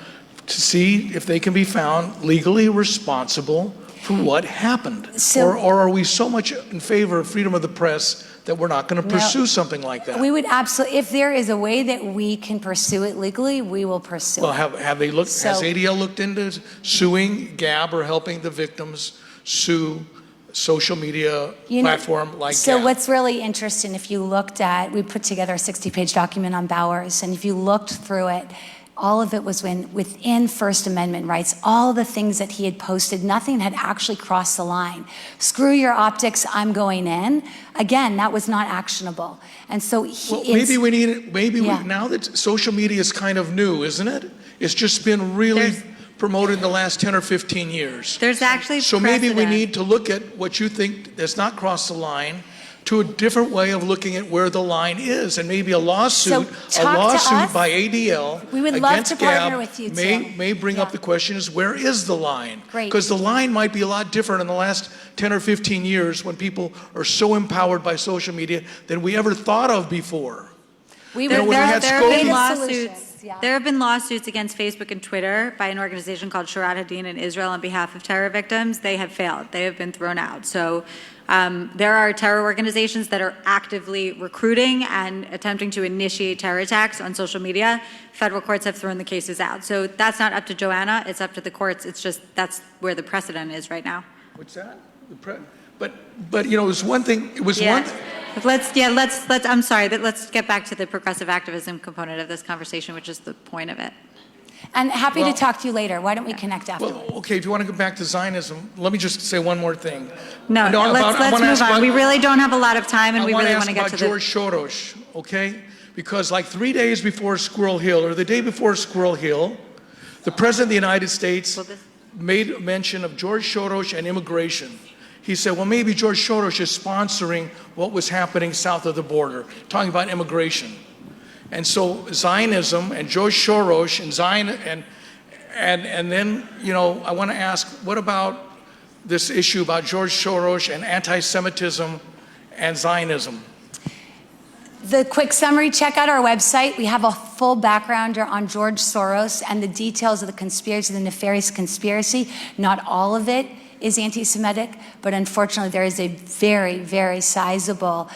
to see if they can be found legally responsible for what happened? Or are we so much in favor of freedom of the press that we're not going to pursue something like that? We would absolutely, if there is a way that we can pursue it legally, we will pursue it. Well, have they looked, has ADL looked into suing Gab or helping the victims sue social media platform like So Gap. what's really interesting, if you looked at, we put together a 60-page document on Bowers, and if you looked through it, all of it was within First Amendment rights. All the things that he had posted, nothing had actually crossed the line. Screw your optics, I'm going in. Again, that was not actionable. And so maybe we need it. Now that social media is kind of new, isn't it? It's just been really promoted in the last 10 or 15 years. There's actually So maybe we precedent. need to look at what you think has not crossed the line to a different way of looking at where the line is, and maybe a lawsuit by ADL We would love against to partner Gab with you, may bring up the question is, where is the line? Great. Because the line might be a lot different in the last 10 or 15 years when people are so empowered by social media than we ever thought of before. There when we had have been Skokie- lawsuits. There have been lawsuits against Facebook and Twitter by an organization called Sharat Hadin in Israel on behalf of terror victims. They have failed. They have been thrown out. So there are terror organizations that are actively recruiting and attempting to initiate terror attacks on social media. Federal courts have thrown the cases out. So that's not up to Joanna. It's up to the courts. It's just that's where the precedent is right now. What's that? But it was one thing. It was one. Let's. I'm sorry. Let's get back to the progressive activism component of this conversation, which is the point of it. And happy to talk to you later. Why don't we connect afterwards? Well, okay, if you want to go back to Zionism, let me just say one more thing. No, let's move on. We really don't have a lot of time, and we really want to get to the... George Soros, okay? Because like 3 days before Squirrel Hill, or the day before Squirrel Hill, the President of the United States made mention of George Soros and immigration. He said, well, maybe George Soros is sponsoring what was happening south of the border, talking about immigration. And so Zionism and George Soros and and then, I want to ask, what about this issue about George Soros and anti-Semitism and Zionism? The quick summary, check out our website. We have a full backgrounder on George Soros and the details of the conspiracy, the nefarious conspiracy. Not all of it is anti-Semitic, but unfortunately there is a very, very sizable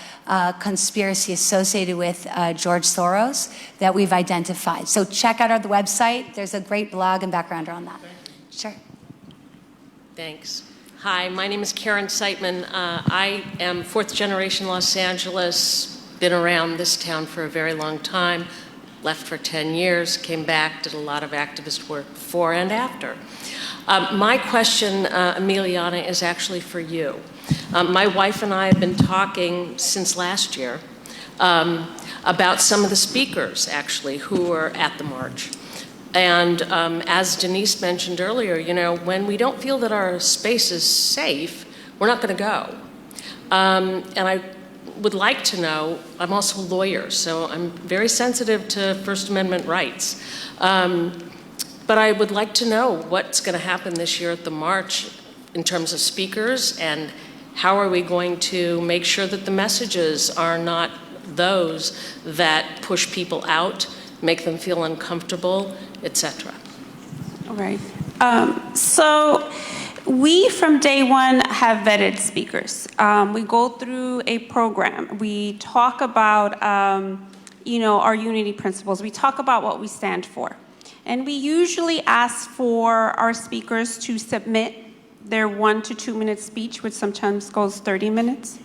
conspiracy associated with George Soros that we've identified. So check out our website. There's a great blog and backgrounder on that. Sure. Thanks. Hi, my name is Karen Seitman. I am fourth generation Los Angeles, been around this town for a very long time, left for 10 years, came back, did a lot of activist work before and after. My question, Emiliana, is actually for you. My wife and I have been talking since last year about some of the speakers, actually, who were at the march. And as Denise mentioned earlier, when we don't feel that our space is safe, we're not going to go. And I would like to know, I'm also a lawyer, so I'm very sensitive to First Amendment rights. But I would like to know what's going to happen this year at the march in terms of speakers, and how are we going to make sure that the messages are not those that push people out, make them feel uncomfortable, etc. All right. So we, from day one, have vetted speakers. We go through a program. We talk about, our unity principles. We talk about what we stand for. And we usually ask for our speakers to submit their 1 to 2 minute speech, which sometimes goes 30 minutes.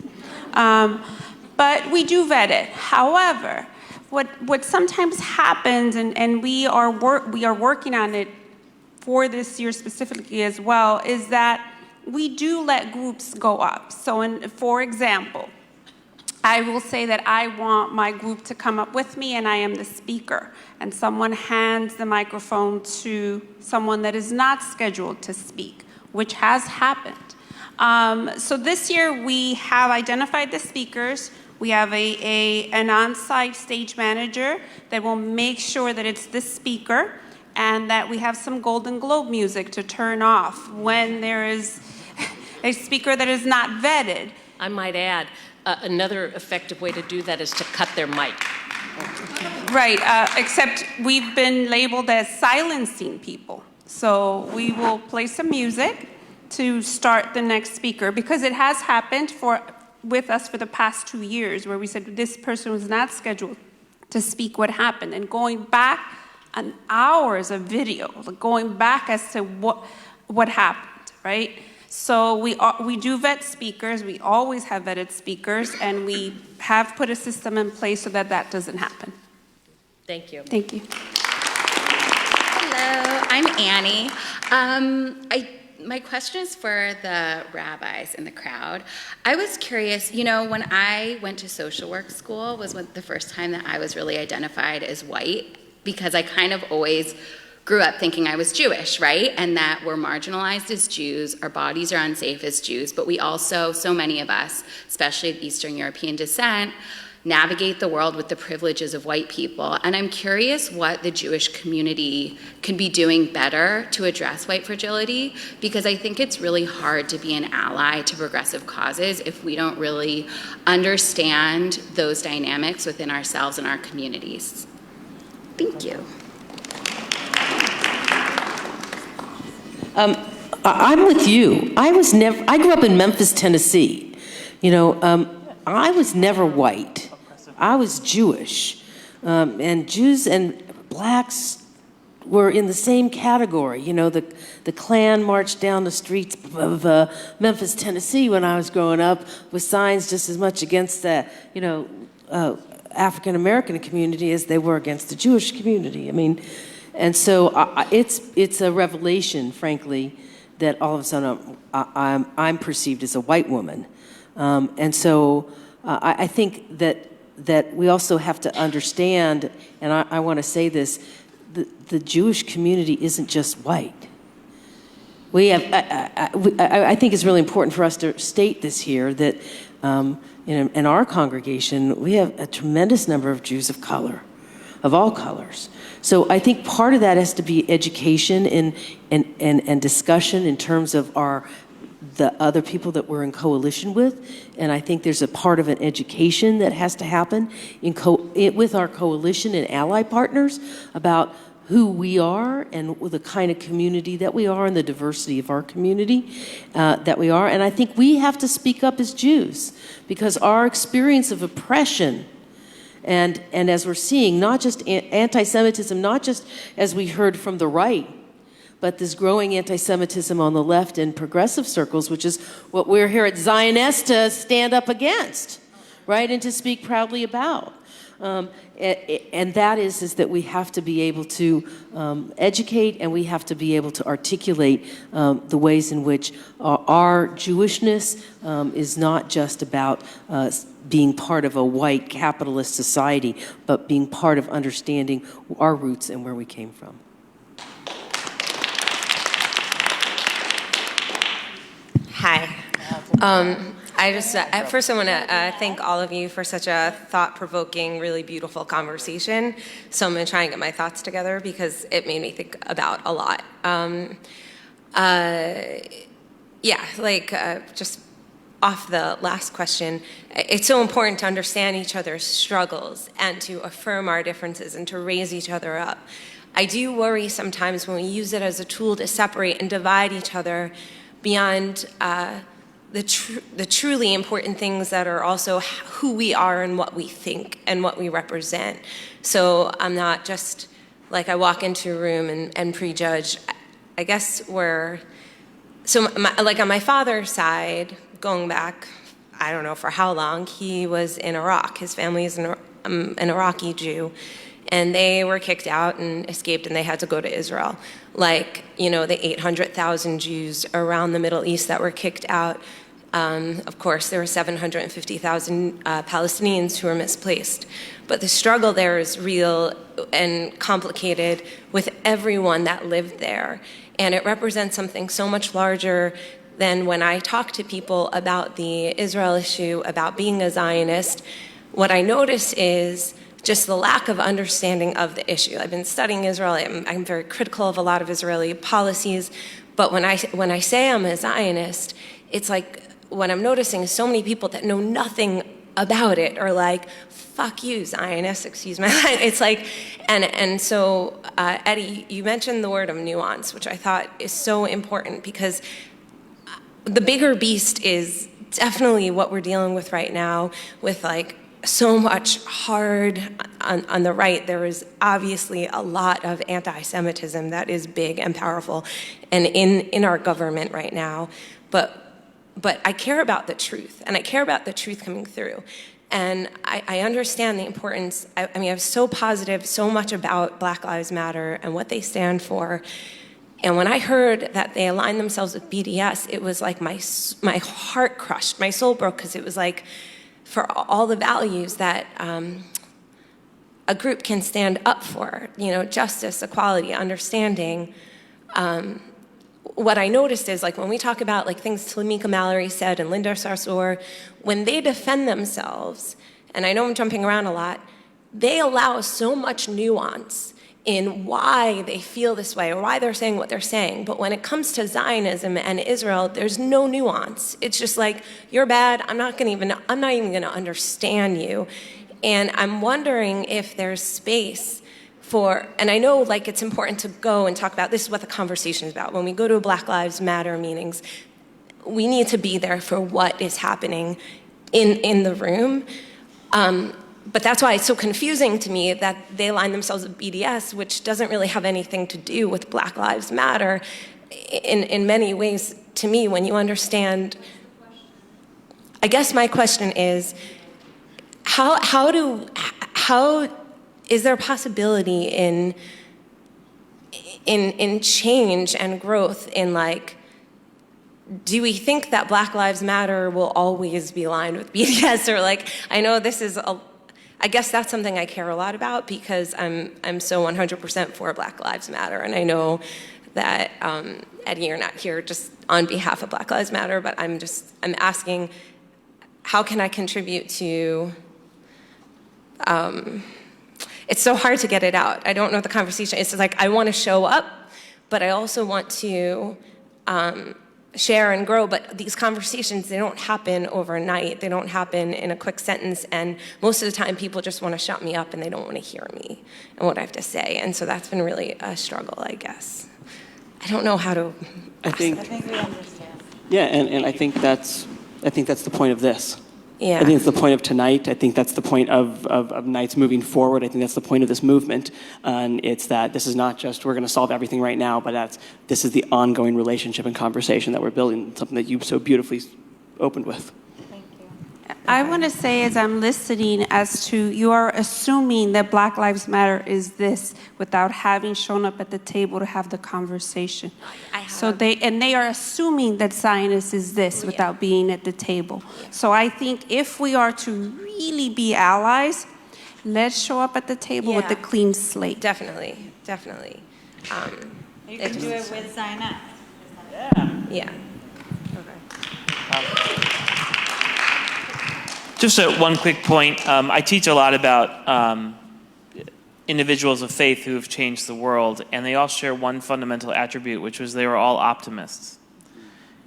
But we do vet it. However, what sometimes happens, and we are working on it for this year specifically as well, is that we do let groups go up. So for example, I will say that I want my group to come up with me and I am the speaker, and someone hands the microphone to someone that is not scheduled to speak, which has happened. So this year we have identified the speakers. We have an on-site stage manager that will make sure that it's this speaker, and that we have some Golden Globe music to turn off when there is a speaker that is not vetted. I might add, another effective way to do that is to cut their mic. Right, except we've been labeled as silencing people. So we will play some music to start the next speaker, because it has happened with us for the past 2 years, where we said this person was not scheduled to speak what happened, and going back on hours of video, going back as to what happened, right? So we do vet speakers. We always have vetted speakers, and we have put a system in place so that that doesn't happen. Thank you. Thank you. Hello, I'm Annie. My question is for the rabbis in the crowd. I was curious, when I went to social work school was the first time that I was really identified as white, because I kind of always grew up thinking I was Jewish, right? And that we're marginalized as Jews, our bodies are unsafe as Jews, but we also, so many of us, especially of Eastern European descent, navigate the world with the privileges of white people. And I'm curious what the Jewish community can be doing better to address white fragility, because I think it's really hard to be an ally to progressive causes if we don't really understand those dynamics within ourselves and our communities. Thank you. I'm with you. I grew up in Memphis, Tennessee. I was never white. I was Jewish. And Jews and blacks were in the same category. The Klan marched down the streets of Memphis, Tennessee when I was growing up with signs just as much against the, African-American community as they were against the Jewish community. And so it's a revelation, frankly, that all of a sudden I'm perceived as a white woman. And so I think that we also have to understand, and I want to say this, the Jewish community isn't just white. I think it's really important for us to state this here, that in our congregation, we have a tremendous number of Jews of color, of all colors. So I think part of that has to be education and discussion in terms of the other people that we're in coalition with. And I think there's a part of an education that has to happen with our coalition and ally partners about who we are and the kind of community that we are and the diversity of our community that we are. And I think we have to speak up as Jews, because our experience of oppression and as we're seeing, not just anti-Semitism, not just as we heard from the right, but this growing anti-Semitism on the left in progressive circles, which is what we're here at Zioness to stand up against, right, and to speak proudly about. And that is that we have to be able to educate, and we have to be able to articulate the ways in which our Jewishness is not just about being part of a white capitalist society, but being part of understanding our roots and where we came from. Hi. First I want to thank all of you for such a thought-provoking, really beautiful conversation. So I'm going to try and get my thoughts together because it made me think about a lot. Just off the last question, it's so important to understand each other's struggles and to affirm our differences and to raise each other up. I do worry sometimes when we use it as a tool to separate and divide each other beyond the truly important things that are also who we are and what we think and what we represent. So I'm not just like I walk into a room and prejudge. I guess on my father's side, going back, I don't know for how long, he was in Iraq. His family is an Iraqi Jew. And they were kicked out and escaped, and they had to go to Israel. The 800,000 Jews around the Middle East that were kicked out. Of course, there were 750,000 Palestinians who were misplaced. But the struggle there is real and complicated with everyone that lived there. And it represents something so much larger than when I talk to people about the Israel issue, about being a Zionist. What I notice is just the lack of understanding of the issue. I've been studying Israel. I'm very critical of a lot of Israeli policies. But when I say I'm a Zionist, it's like what I'm noticing is so many people that know nothing about it are like, fuck you, Zionist, excuse my language. It's like, and so, Eddie, you mentioned the word of nuance, which I thought is so important because the bigger beast is definitely what we're dealing with right now with so much hard on the right. There is obviously a lot of anti-Semitism that is big and powerful and in our government right now. but I care about the truth, and I care about the truth coming through. And I understand the importance. I mean, I'm so positive so much about Black Lives Matter and what they stand for. And when I heard that they aligned themselves with BDS, it was like my heart crushed, my soul broke, because it was like, for all the values that a group can stand up for, you know, justice, equality, understanding. What I noticed is, like, when we talk about like things Tamika Mallory said and Linda Sarsour, when they defend themselves, and I know I'm jumping around a lot, they allow so much nuance in why they feel this way or why they're saying what they're saying. But when it comes to Zionism and Israel, there's no nuance. It's just like, you're bad, I'm not even gonna understand you. And I'm wondering if there's space for, and I know like it's important to go and talk about, this is what the conversation is about. When we go to Black Lives Matter meetings, we need to be there for what is happening in the room. But that's why it's so confusing to me that they align themselves with BDS, which doesn't really have anything to do with Black Lives Matter in many ways. To me, when you understand, I guess my question is, how is there a possibility in change and growth in, like, do we think that Black Lives Matter will always be aligned with BDS? Or, like, I know this is I guess that's something I care a lot about, because I'm so 100% for Black Lives Matter, and I know that Eddie, you're not here just on behalf of Black Lives Matter, but I'm asking, how can I contribute to? It's so hard to get it out. I don't know the conversation. It's like, I want to show up, but I also want to share and grow. But these conversations, they don't happen overnight. They don't happen in a quick sentence. And most of the time, people just want to shut me up and they don't want to hear me and what I have to say. And so that's been really a struggle, I guess. I don't know how to. I think we understand. Yeah, and I think that's the point of this. Yeah. I think it's the point of tonight. I think that's the point of nights moving forward. I think that's the point of this movement. And it's that this is not just we're going to solve everything right now, but this is the ongoing relationship and conversation that we're building, something that you so beautifully opened with. I want to say, as I'm listening, as to you are assuming that Black Lives Matter is this without having shown up at the table to have the conversation. So they are assuming that Zionist is this without being at the table. So I think if we are to really be allies, let's show up at the table with a clean slate. Definitely. You can do it with Zioness. Yeah. Just one quick point. I teach a lot about individuals of faith who have changed the world, and they all share one fundamental attribute, which was they were all optimists.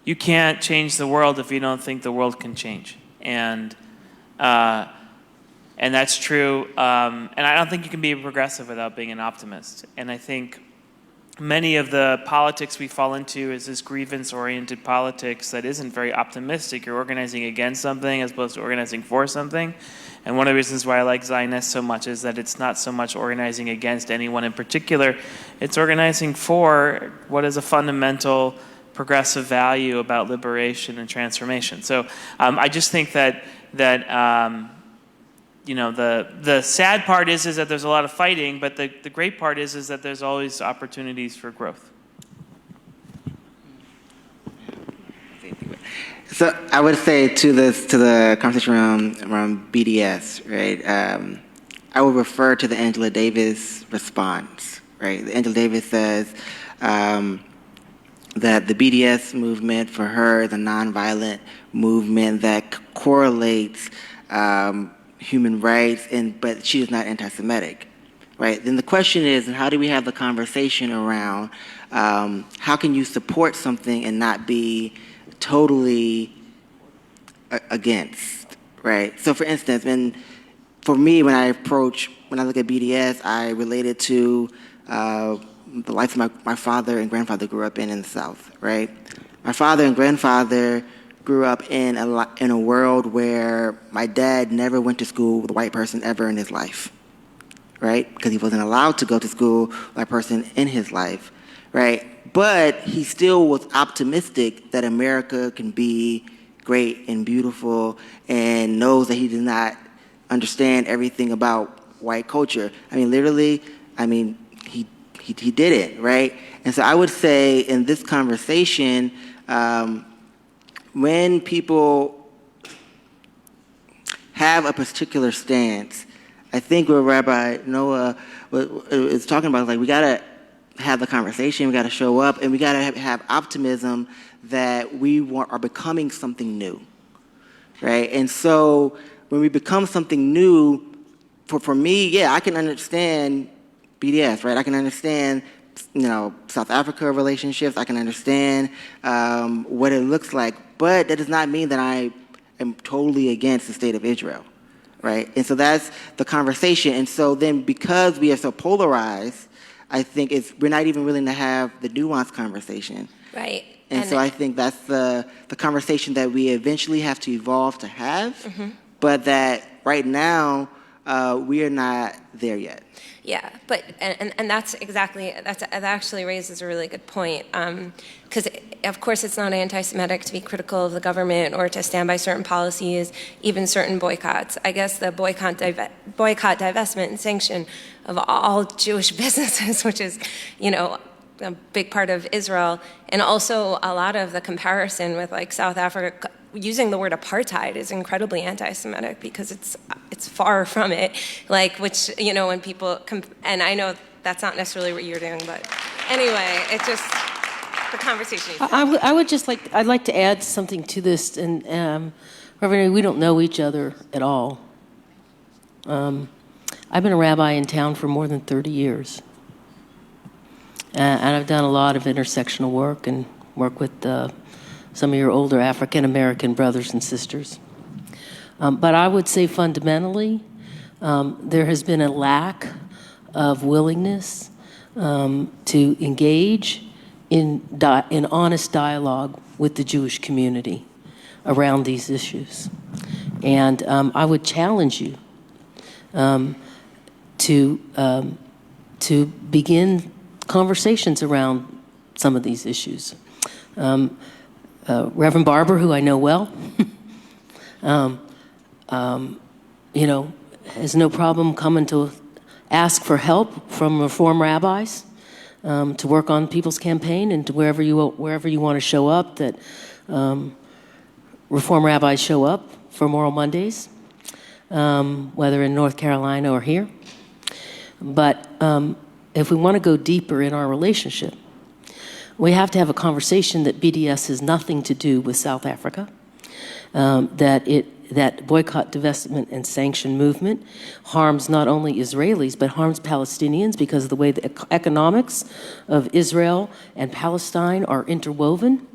You can't change the world if you don't think the world can change, and that's true. And I don't think you can be a progressive without being an optimist. And I think many of the politics we fall into is this grievance-oriented politics that isn't very optimistic. You're organizing against something as opposed to organizing for something. And one of the reasons why I like Zioness so much is that it's not so much organizing against anyone in particular. It's organizing for what is a fundamental progressive value about liberation and transformation. So I just think that you know, the sad part is that there's a lot of fighting, but the great part is that there's always opportunities for growth. So I would say to the conversation around BDS, right? I would refer to the Angela Davis response, right? Angela Davis says that the BDS movement for her is a nonviolent movement that correlates human rights, but she is not anti-Semitic, right? Then the question is, and how do we have the conversation around how can you support something and not be totally against, right? So for instance, for me, when I look at BDS, I relate it to the life my father and grandfather grew up in the South, right? My father and grandfather grew up in a world where my dad never went to school with a white person ever in his life, right? Because he wasn't allowed to go to school with a white person in his life, right? But he still was optimistic that America can be great and beautiful, and knows that he does not understand everything about white culture. I mean, literally, he did it, right? And so I would say in this conversation, when people have a particular stance, I think what Rabbi Noah is talking about is like, we gotta have the conversation, we gotta show up, and we gotta have optimism that we are becoming something new, right? And so when we become something new, for me, yeah, I can understand BDS, right? I can understand, South Africa relationships. I can understand what it looks like, but that does not mean that I am totally against the state of Israel, right? And so that's the conversation. And so then, because we are so polarized, I think we're not even willing to have the nuanced conversation. Right. And so I think that's the conversation that we eventually have to evolve to have, but that right now we are not there yet. Yeah, but and that actually raises a really good point, because of course it's not anti-Semitic to be critical of the government or to stand by certain policies, even certain boycotts. I guess the boycott, divestment, and sanction of all Jewish businesses, which is, a big part of Israel, and also a lot of the comparison with like South Africa. Using the word apartheid is incredibly anti-Semitic because it's far from it. Like, which, when people, and I know that's not necessarily what you're doing, but anyway, it's just the conversation. I'd like to add something to this, and Reverend, we don't know each other at all. I've been a rabbi in town for more than 30 years. And I've done a lot of intersectional work and work with some of your older African-American brothers and sisters. But I would say fundamentally, there has been a lack of willingness to engage in honest dialogue with the Jewish community around these issues. And I would challenge you to begin conversations around some of these issues. Reverend Barber, who I know well, has no problem coming to ask for help from Reform rabbis to work on people's campaign, and to wherever you want to show up, that Reform rabbis show up for Moral Mondays, whether in North Carolina or here. But if we want to go deeper in our relationship, we have to have a conversation that BDS has nothing to do with South Africa, that boycott, divestment, and sanction movement harms not only Israelis, but harms Palestinians because of the way the economics of Israel and Palestine are interwoven,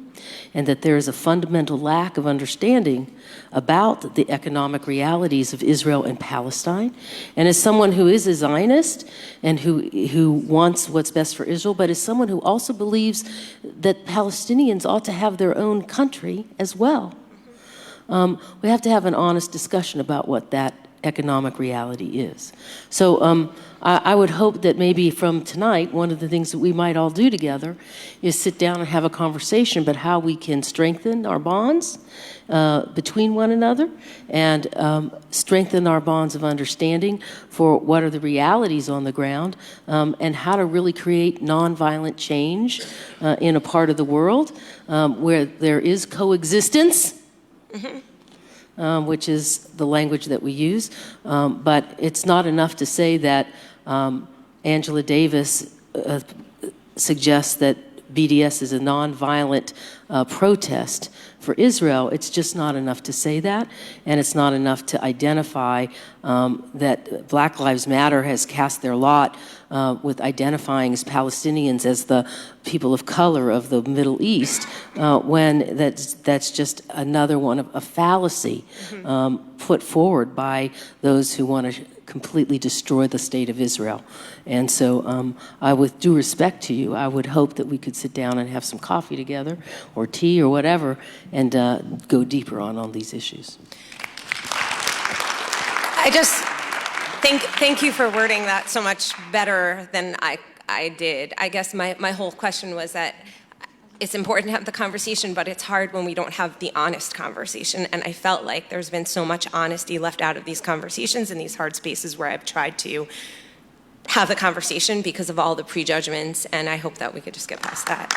and that there is a fundamental lack of understanding about the economic realities of Israel and Palestine. And as someone who is a Zionist and who wants what's best for Israel, but as someone who also believes that Palestinians ought to have their own country as well, we have to have an honest discussion about what that economic reality is. So I would hope that maybe from tonight, one of the things that we might all do together is sit down and have a conversation about how we can strengthen our bonds between one another, and strengthen our bonds of understanding for what are the realities on the ground, and how to really create nonviolent change in a part of the world where there is coexistence. Which is the language that we use. But it's not enough to say that Angela Davis suggests that BDS is a nonviolent protest for Israel. It's just not enough to say that, and it's not enough to identify that Black Lives Matter has cast their lot with identifying as Palestinians as the people of color of the Middle East, when that's just another one of a fallacy put forward by those who want to completely destroy the state of Israel. And so with due respect to you, I would hope that we could sit down and have some coffee together or tea or whatever and go deeper on these issues. I just thank you for wording that so much better than I I did. I guess my whole question was that it's important to have the conversation, but it's hard when we don't have the honest conversation. And I felt like there's been so much honesty left out of these conversations in these hard spaces where I've tried to have the conversation because of all the prejudgments, and I hope that we could just get past that.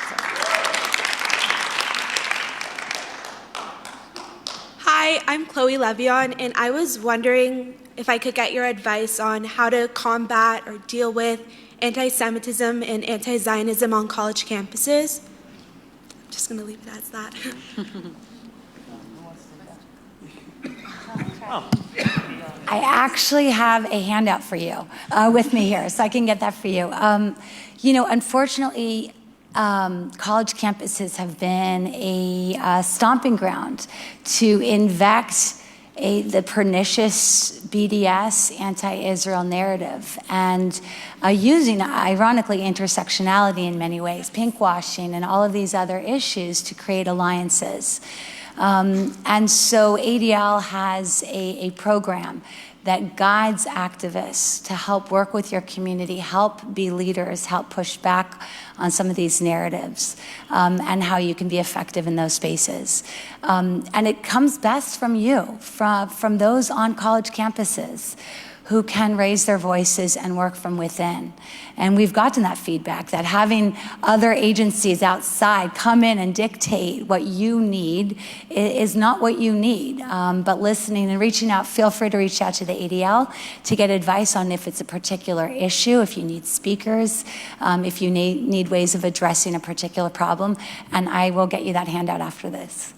Hi, I'm Chloe Levion, and I was wondering if I could get your advice on how to combat or deal with anti-Semitism and anti-Zionism on college campuses. I'm just going to leave it as that. I actually have a handout for you with me here, so I can get that for you. Unfortunately, college campuses have been a stomping ground to invect the pernicious BDS anti-Israel narrative and using, ironically, intersectionality in many ways, pinkwashing and all of these other issues to create alliances. And so ADL has a program that guides activists to help work with your community, help be leaders, help push back on some of these narratives, and how you can be effective in those spaces. And it comes best from you, from those on college campuses who can raise their voices and work from within. And we've gotten that feedback, that having other agencies outside come in and dictate what you need is not what you need. But listening and reaching out, feel free to reach out to the ADL to get advice on if it's a particular issue, if you need speakers, if you need ways of addressing a particular problem. And I will get you that handout after this.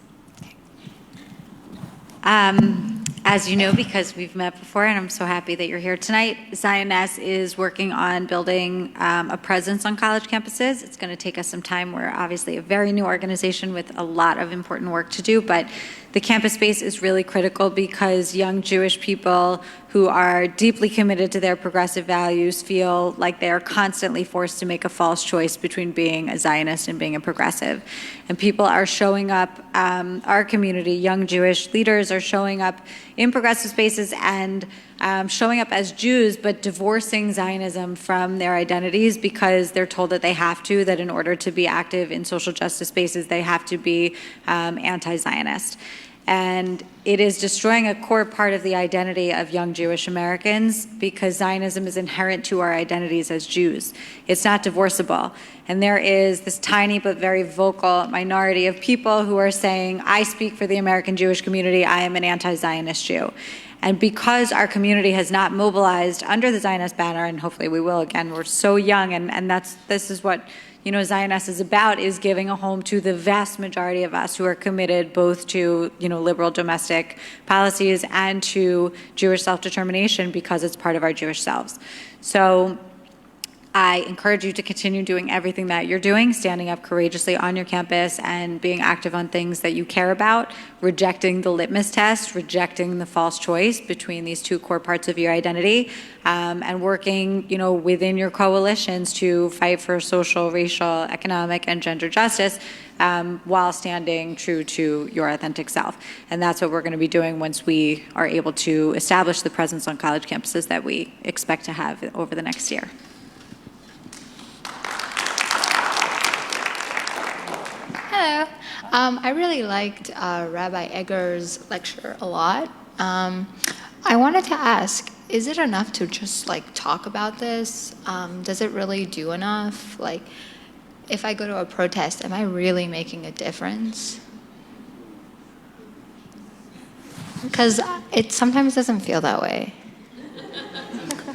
As you know, because we've met before, and I'm so happy that you're here tonight, Zioness is working on building a presence on college campuses. It's going to take us some time. We're obviously a very new organization with a lot of important work to do, but the campus space is really critical because young Jewish people who are deeply committed to their progressive values feel like they are constantly forced to make a false choice between being a Zionist and being a progressive. And people are showing up, our community, young Jewish leaders are showing up in progressive spaces and showing up as Jews, but divorcing Zionism from their identities because they're told that they have to, that in order to be active in social justice spaces, they have to be anti-Zionist. And it is destroying a core part of the identity of young Jewish Americans because Zionism is inherent to our identities as Jews. It's not divorceable. And there is this tiny but very vocal minority of people who are saying, I speak for the American Jewish community, I am an anti-Zionist Jew. And because our community has not mobilized under the Zionist banner, and hopefully we will again, we're so young, and this is what Zioness is about, is giving a home to the vast majority of us who are committed both to liberal domestic policies and to Jewish self-determination because it's part of our Jewish selves. So I encourage you to continue doing everything that you're doing, standing up courageously on your campus and being active on things that you care about, rejecting the litmus test, rejecting the false choice between these two core parts of your identity, and working, within your coalitions to fight for social, racial, economic, and gender justice, while standing true to your authentic self. And that's what we're going to be doing once we are able to establish the presence on college campuses that we expect to have over the next year. Hello. I really liked Rabbi Egger's lecture a lot. I wanted to ask, is it enough to just talk about this? Does it really do enough? If I go to a protest, am I really making a difference? Because it sometimes doesn't feel that way.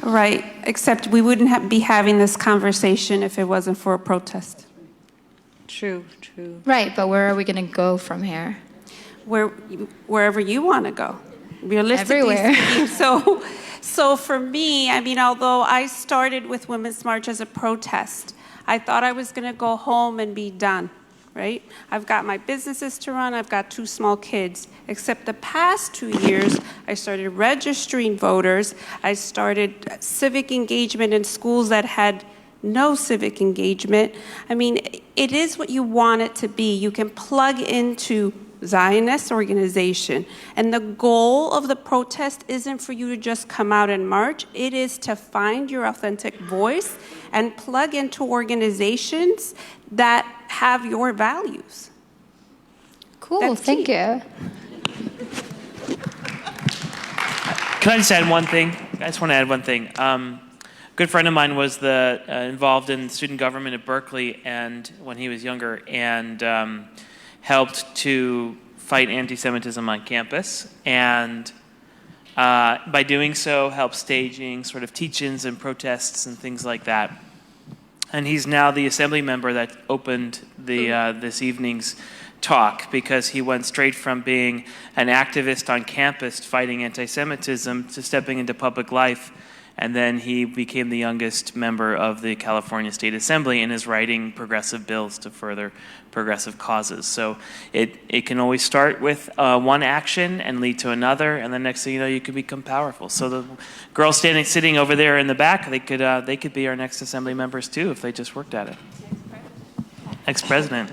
Right, except we wouldn't be having this conversation if it wasn't for a protest. True. Right, but where are we going to go from here? Wherever you want to go. Realistically. Everywhere. So for me, although I started with Women's March as a protest, I thought I was going to go home and be done, right? I've got my businesses to run. I've got 2 small kids. Except the past 2 years, I started registering voters. I started civic engagement in schools that had no civic engagement. It is what you want it to be. You can plug into Zionist organization. And the goal of the protest isn't for you to just come out and march. It is to find your authentic voice and plug into organizations that have your values. Cool, thank you. Can I just add one thing? I just want to add one thing. A good friend of mine was involved in student government at Berkeley, and when he was younger, and helped to fight anti-Semitism on campus, and by doing so, helped staging sort of teach-ins and protests and things like that. And he's now the assembly member that opened this evening's talk, because he went straight from being an activist on campus fighting anti-Semitism to stepping into public life, and then he became the youngest member of the California State Assembly and is writing progressive bills to further progressive causes. So it can always start with one action and lead to another, and the next thing you know, you can become powerful. So the girls sitting over there in the back, they could be our next assembly members too if they just worked at it. Ex-president.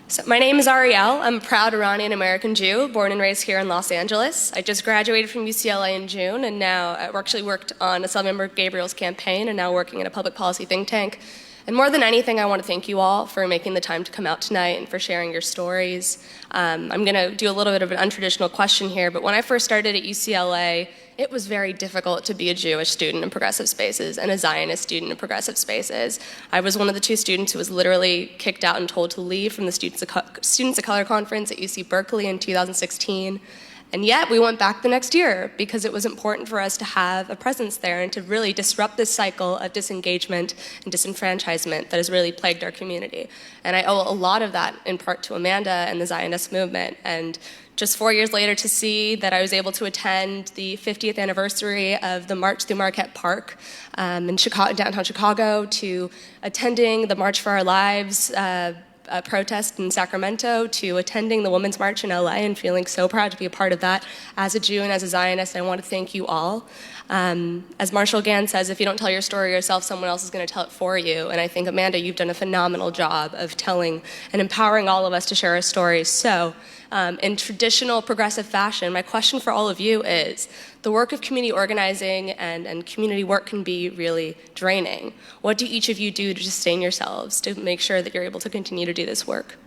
So my name is Ariel. I'm a proud Iranian-American Jew, born and raised here in Los Angeles. I just graduated from UCLA in June, and now I actually worked on Assemblymember Gabriel's campaign and now working in a public policy think tank. And more than anything, I want to thank you all for making the time to come out tonight and for sharing your stories. I'm going to do a little bit of an untraditional question here, but when I first started at UCLA, it was very difficult to be a Jewish student in progressive spaces and a Zionist student in progressive spaces. I was one of the 2 students who was literally kicked out and told to leave from the Students of Color Conference at UC Berkeley in 2016. And yet we went back the next year because it was important for us to have a presence there and to really disrupt this cycle of disengagement and disenfranchisement that has really plagued our community. And I owe a lot of that in part to Amanda and the Zionist movement. And just 4 years later to see that I was able to attend the 50th anniversary of the March through Marquette Park in downtown Chicago, to attending the March for Our Lives protest in Sacramento, to attending the Women's March in LA and feeling so proud to be a part of that as a Jew and as a Zionist. I want to thank you all. As Marshall Gann says, if you don't tell your story yourself, someone else is going to tell it for you. And I think, Amanda, you've done a phenomenal job of telling and empowering all of us to share our stories. So in traditional progressive fashion, my question for all of you is, the work of community organizing and community work can be really draining. What do each of you do to sustain yourselves, to make sure that you're able to continue to do this work?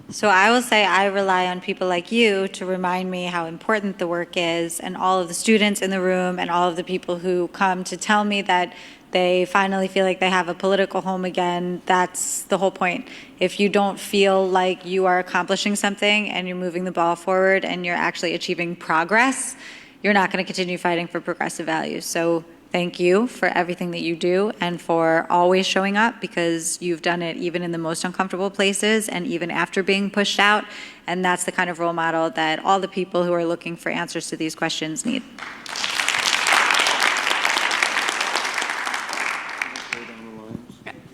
So I will say I rely on people like you to remind me how important the work is, and all of the students in the room and all of the people who come to tell me that they finally feel like they have a political home again. That's the whole point. If you don't feel like you are accomplishing something and you're moving the ball forward and you're actually achieving progress, you're not going to continue fighting for progressive values. So thank you for everything that you do and for always showing up, because you've done it even in the most uncomfortable places and even after being pushed out. And that's the kind of role model that all the people who are looking for answers to these questions need.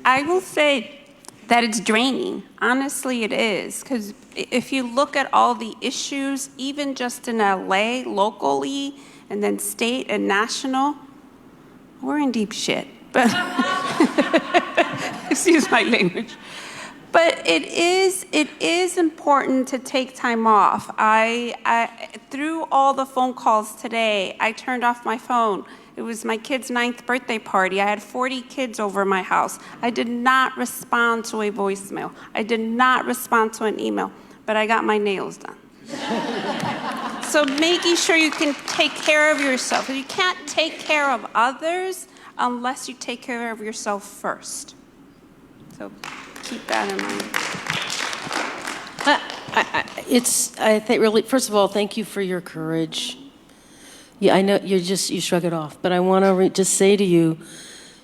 I will say that it's draining. Honestly, it is. Because if you look at all the issues, even just in LA, locally, and then state and national, we're in deep shit. But excuse my language. But it is important to take time off. Through all the phone calls today, I turned off my phone. It was my kid's 9th birthday party. I had 40 kids over my house. I did not respond to a voicemail. I did not respond to an email, but I got my nails done. So making sure you can take care of yourself. You can't take care of others unless you take care of yourself first. So keep that in mind. I think really, first of all, thank you for your courage. Yeah, I know you shrug it off, but I want to just say to you,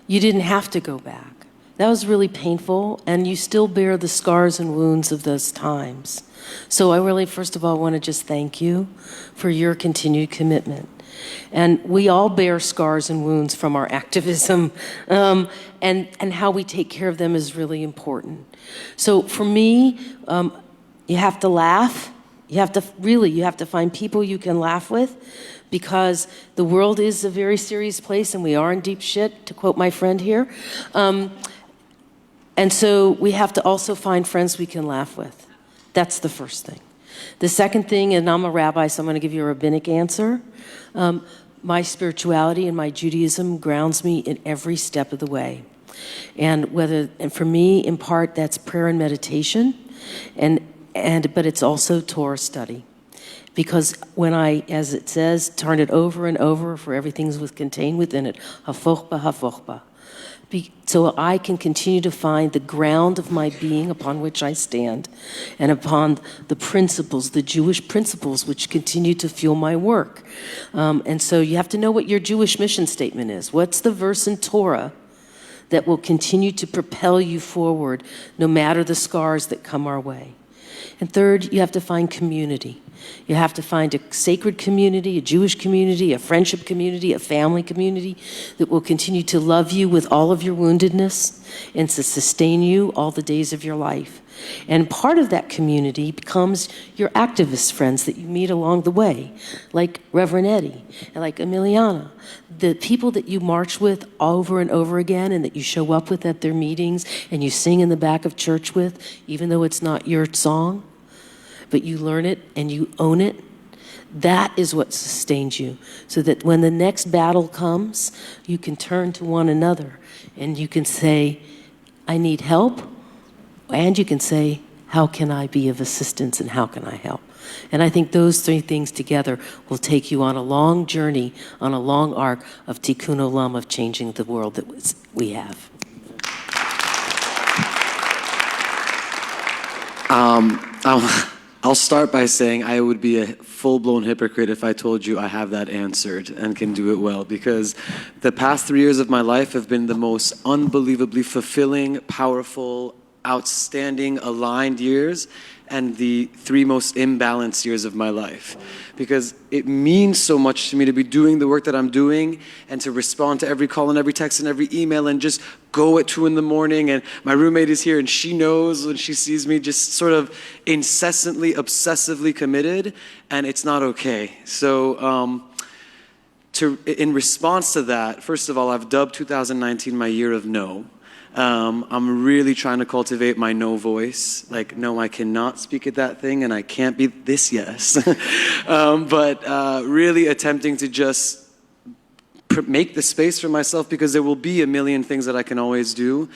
you didn't have to go back. That was really painful, and you still bear the scars and wounds of those times. So I really, first of all, want to just thank you for your continued commitment. And we all bear scars and wounds from our activism, and how we take care of them is really important. So for me, you have to laugh. You have to find people you can laugh with, because the world is a very serious place and we are in deep shit, to quote my friend here. And so we have to also find friends we can laugh with. That's the first thing. The second thing, and I'm a rabbi, so I'm going to give you a rabbinic answer. My spirituality and my Judaism grounds me in every step of the way. And for me, in part, that's prayer and meditation, but it's also Torah study. Because when I, as it says, turn it over and over, for everything was contained within it, hafochba, hafochba. So I can continue to find the ground of my being upon which I stand, and upon the principles, the Jewish principles, which continue to fuel my work. And so you have to know what your Jewish mission statement is. What's the verse in Torah that will continue to propel you forward, no matter the scars that come our way? And third, you have to find community. You have to find a sacred community, a Jewish community, a friendship community, a family community that will continue to love you with all of your woundedness and to sustain you all the days of your life. And part of that community becomes your activist friends that you meet along the way, like Reverend Eddie and like Emiliana, the people that you march with over and over again and that you show up with at their meetings and you sing in the back of church with, even though it's not your song. But you learn it and you own it. That is what sustains you, so that when the next battle comes, you can turn to one another and you can say, I need help, and you can say, how can I be of assistance and how can I help? And I think those three things together will take you on a long journey, on a long arc of tikkun olam, of changing the world that we have. I'll start by saying I would be a full-blown hypocrite if I told you I have that answered and can do it well, because the past 3 years of my life have been the most unbelievably fulfilling, powerful, outstanding, aligned years, and the 3 most imbalanced years of my life. Because it means so much to me to be doing the work that I'm doing and to respond to every call and every text and every email and just go at 2 a.m. And my roommate is here and she knows when she sees me just sort of incessantly, obsessively committed, and it's not okay. So in response to that, first of all, I've dubbed 2019 my year of no. I'm really trying to cultivate my no voice. Like, no, I cannot speak at that thing, and I can't be this yes. But really attempting to just make the space for myself, because there will be a million things that I can always do.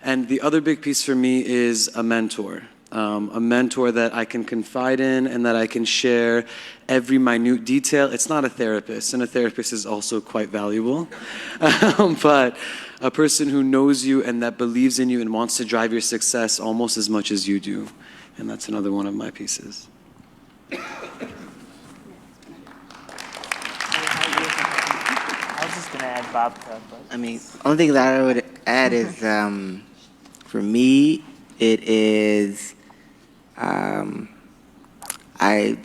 And the other big piece for me is a mentor that I can confide in and that I can share every minute detail. It's not a therapist, and a therapist is also quite valuable. But a person who knows you and that believes in you and wants to drive your success almost as much as you do. And that's another one of my pieces. I was just going to add babka. I mean, only thing that I would add is, for me, it is the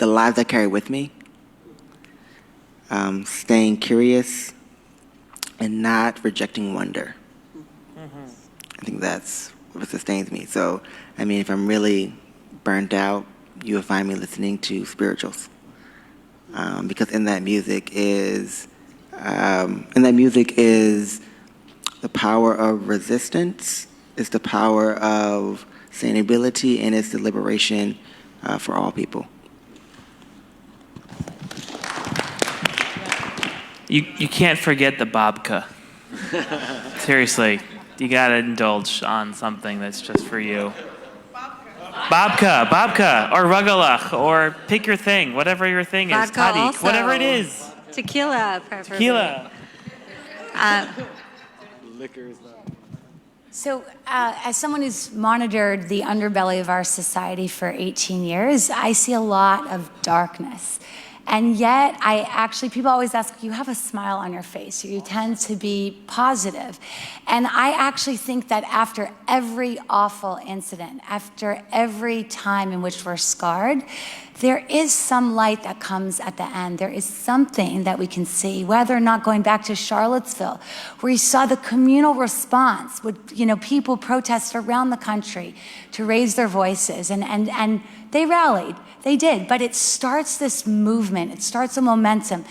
lives I carry with me, staying curious, and not rejecting wonder. I think that's what sustains me. So, I mean, if I'm really burnt out, you'll find me listening to spirituals, because in that music is the power of resistance, it's the power of sustainability, and it's the liberation for all people. You can't forget the babka. Seriously, you gotta indulge on something that's just for you. Babka, or rugalach, or pick your thing, whatever your thing is. Vodka Tadik, also. whatever it is. Tequila, preferably. Tequila. Liquor is not. So as someone who's monitored the underbelly of our society for 18 years, I see a lot of darkness. And yet, people always ask, you have a smile on your face, or you tend to be positive. And I actually think that after every awful incident, after every time in which we're scarred, there is some light that comes at the end. There is something that we can see, whether or not going back to Charlottesville, where you saw the communal response with, people protest around the country to raise their voices and they rallied. They did. But it starts this movement. It starts a momentum.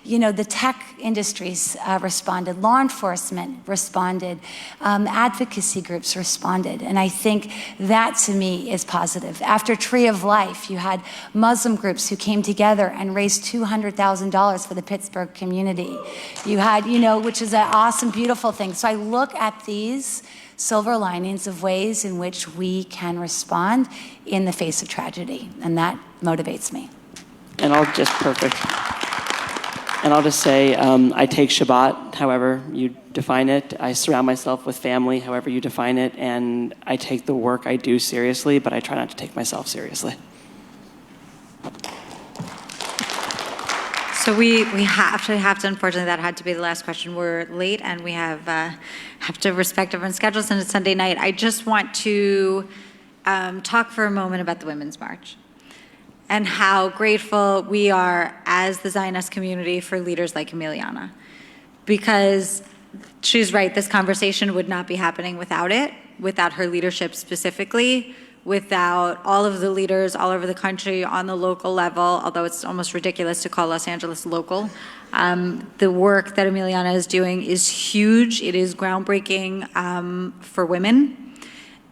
You know, the tech industries responded, law enforcement responded, advocacy groups responded. And I think that, to me, is positive. After Tree of Life, you had Muslim groups who came together and raised $200,000 for the Pittsburgh community. You had, you know, which is an awesome, beautiful thing. So I look at these silver linings of ways in which we can respond in the face of tragedy. And that motivates me. And I'll just say, I take Shabbat, however you define it. I surround myself with family, however you define it. And I take the work I do seriously, but I try not to take myself seriously. So we have to, unfortunately, that had to be the last question. We're late and we have to respect everyone's schedules, and it's Sunday night. I just want to talk for a moment about the Women's March and how grateful we are as the Zioness community for leaders like Emiliana. Because she's right, this conversation would not be happening without it, without her leadership specifically, without all of the leaders all over the country on the local level, although it's almost ridiculous to call Los Angeles local. The work that Emiliana is doing is huge. It is groundbreaking for women.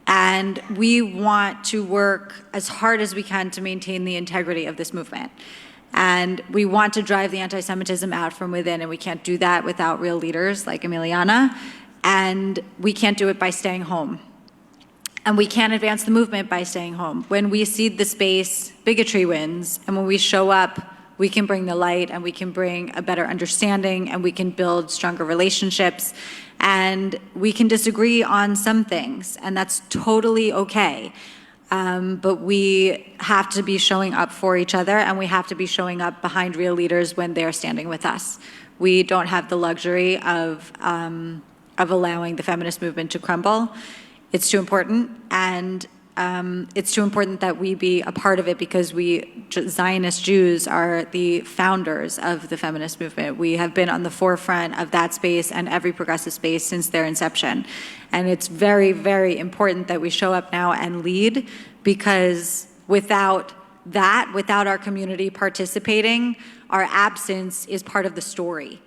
And we want to work as hard as we can to maintain the integrity of this movement. And we want to drive the anti-Semitism out from within, and we can't do that without real leaders like Emiliana. And we can't do it by staying home. And we can't advance the movement by staying home. When we cede the space, bigotry wins. And when we show up, we can bring the light, and we can bring a better understanding, and we can build stronger relationships. And we can disagree on some things, and that's totally okay. But we have to be showing up for each other, and we have to be showing up behind real leaders when they're standing with us. We don't have the luxury of allowing the feminist movement to crumble. It's too important, and it's too important that we be a part of it, because we, Zionist Jews, are the founders of the feminist movement. We have been on the forefront of that space and every progressive space since their inception. And it's very, very important that we show up now and lead, because without that, without our community participating, our absence is part of the story.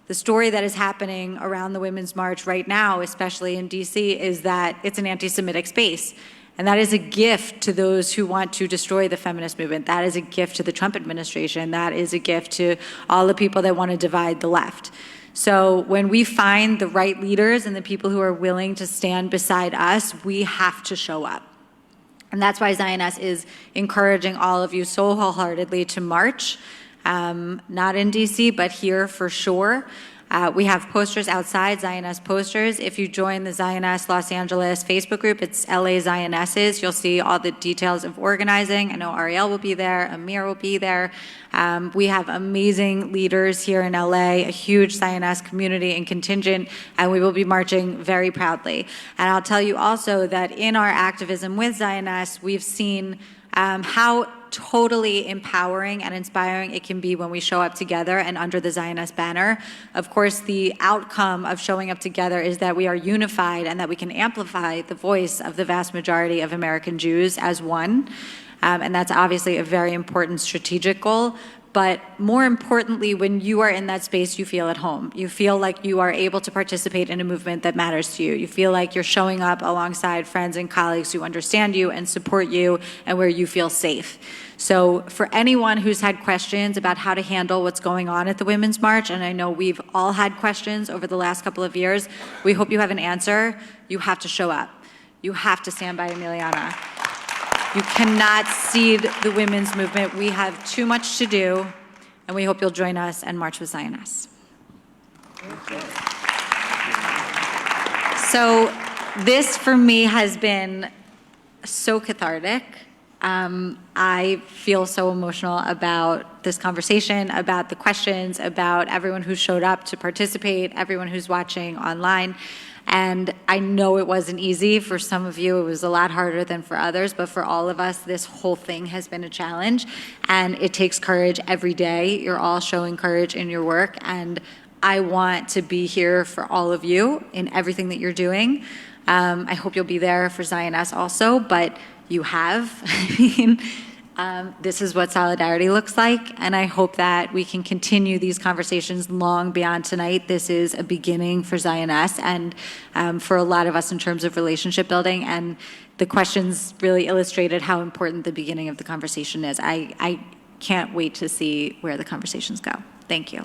The story that is happening around the Women's March right now, especially in DC, is that it's an anti-Semitic space. And that is a gift to those who want to destroy the feminist movement. That is a gift to the Trump administration. That is a gift to all the people that want to divide the left. So when we find the right leaders and the people who are willing to stand beside us, we have to show up. And that's why Zioness is encouraging all of you so wholeheartedly to march, not in DC, but here for sure. We have posters outside, Zioness posters. If you join the Zioness Los Angeles Facebook group, it's LA Zionesses. You'll see all the details of organizing. I know Ariel will be there, Amir will be there. We have amazing leaders here in LA, a huge Zioness community and contingent, and we will be marching very proudly. And I'll tell you also that in our activism with Zioness, we've seen how totally empowering and inspiring it can be when we show up together and under the Zioness banner. Of course, the outcome of showing up together is that we are unified and that we can amplify the voice of the vast majority of American Jews as one. And that's obviously a very important strategic goal. But more importantly, when you are in that space, you feel at home. You feel like you are able to participate in a movement that matters to you. You feel like you're showing up alongside friends and colleagues who understand you and support you and where you feel safe. So for anyone who's had questions about how to handle what's going on at the Women's March, and I know we've all had questions over the last couple of years, we hope you have an answer. You have to show up. You have to stand by Emiliana. You cannot cede the women's movement. We have too much to do, and we hope you'll join us and march with Zioness. So this, for me, has been so cathartic. I feel so emotional about this conversation, about the questions, about everyone who showed up to participate, everyone who's watching online. And I know it wasn't easy. For some of you, it was a lot harder than for others. But for all of us, this whole thing has been a challenge. And it takes courage every day. You're all showing courage in your work. And I want to be here for all of you in everything that you're doing. I hope you'll be there for Zioness also. But you have. I mean, This is what solidarity looks like, and I hope that we can continue these conversations long beyond tonight. This is a beginning for Zioness and for a lot of us in terms of relationship building, and the questions really illustrated how important the beginning of the conversation is. I can't wait to see where the conversations go. Thank you.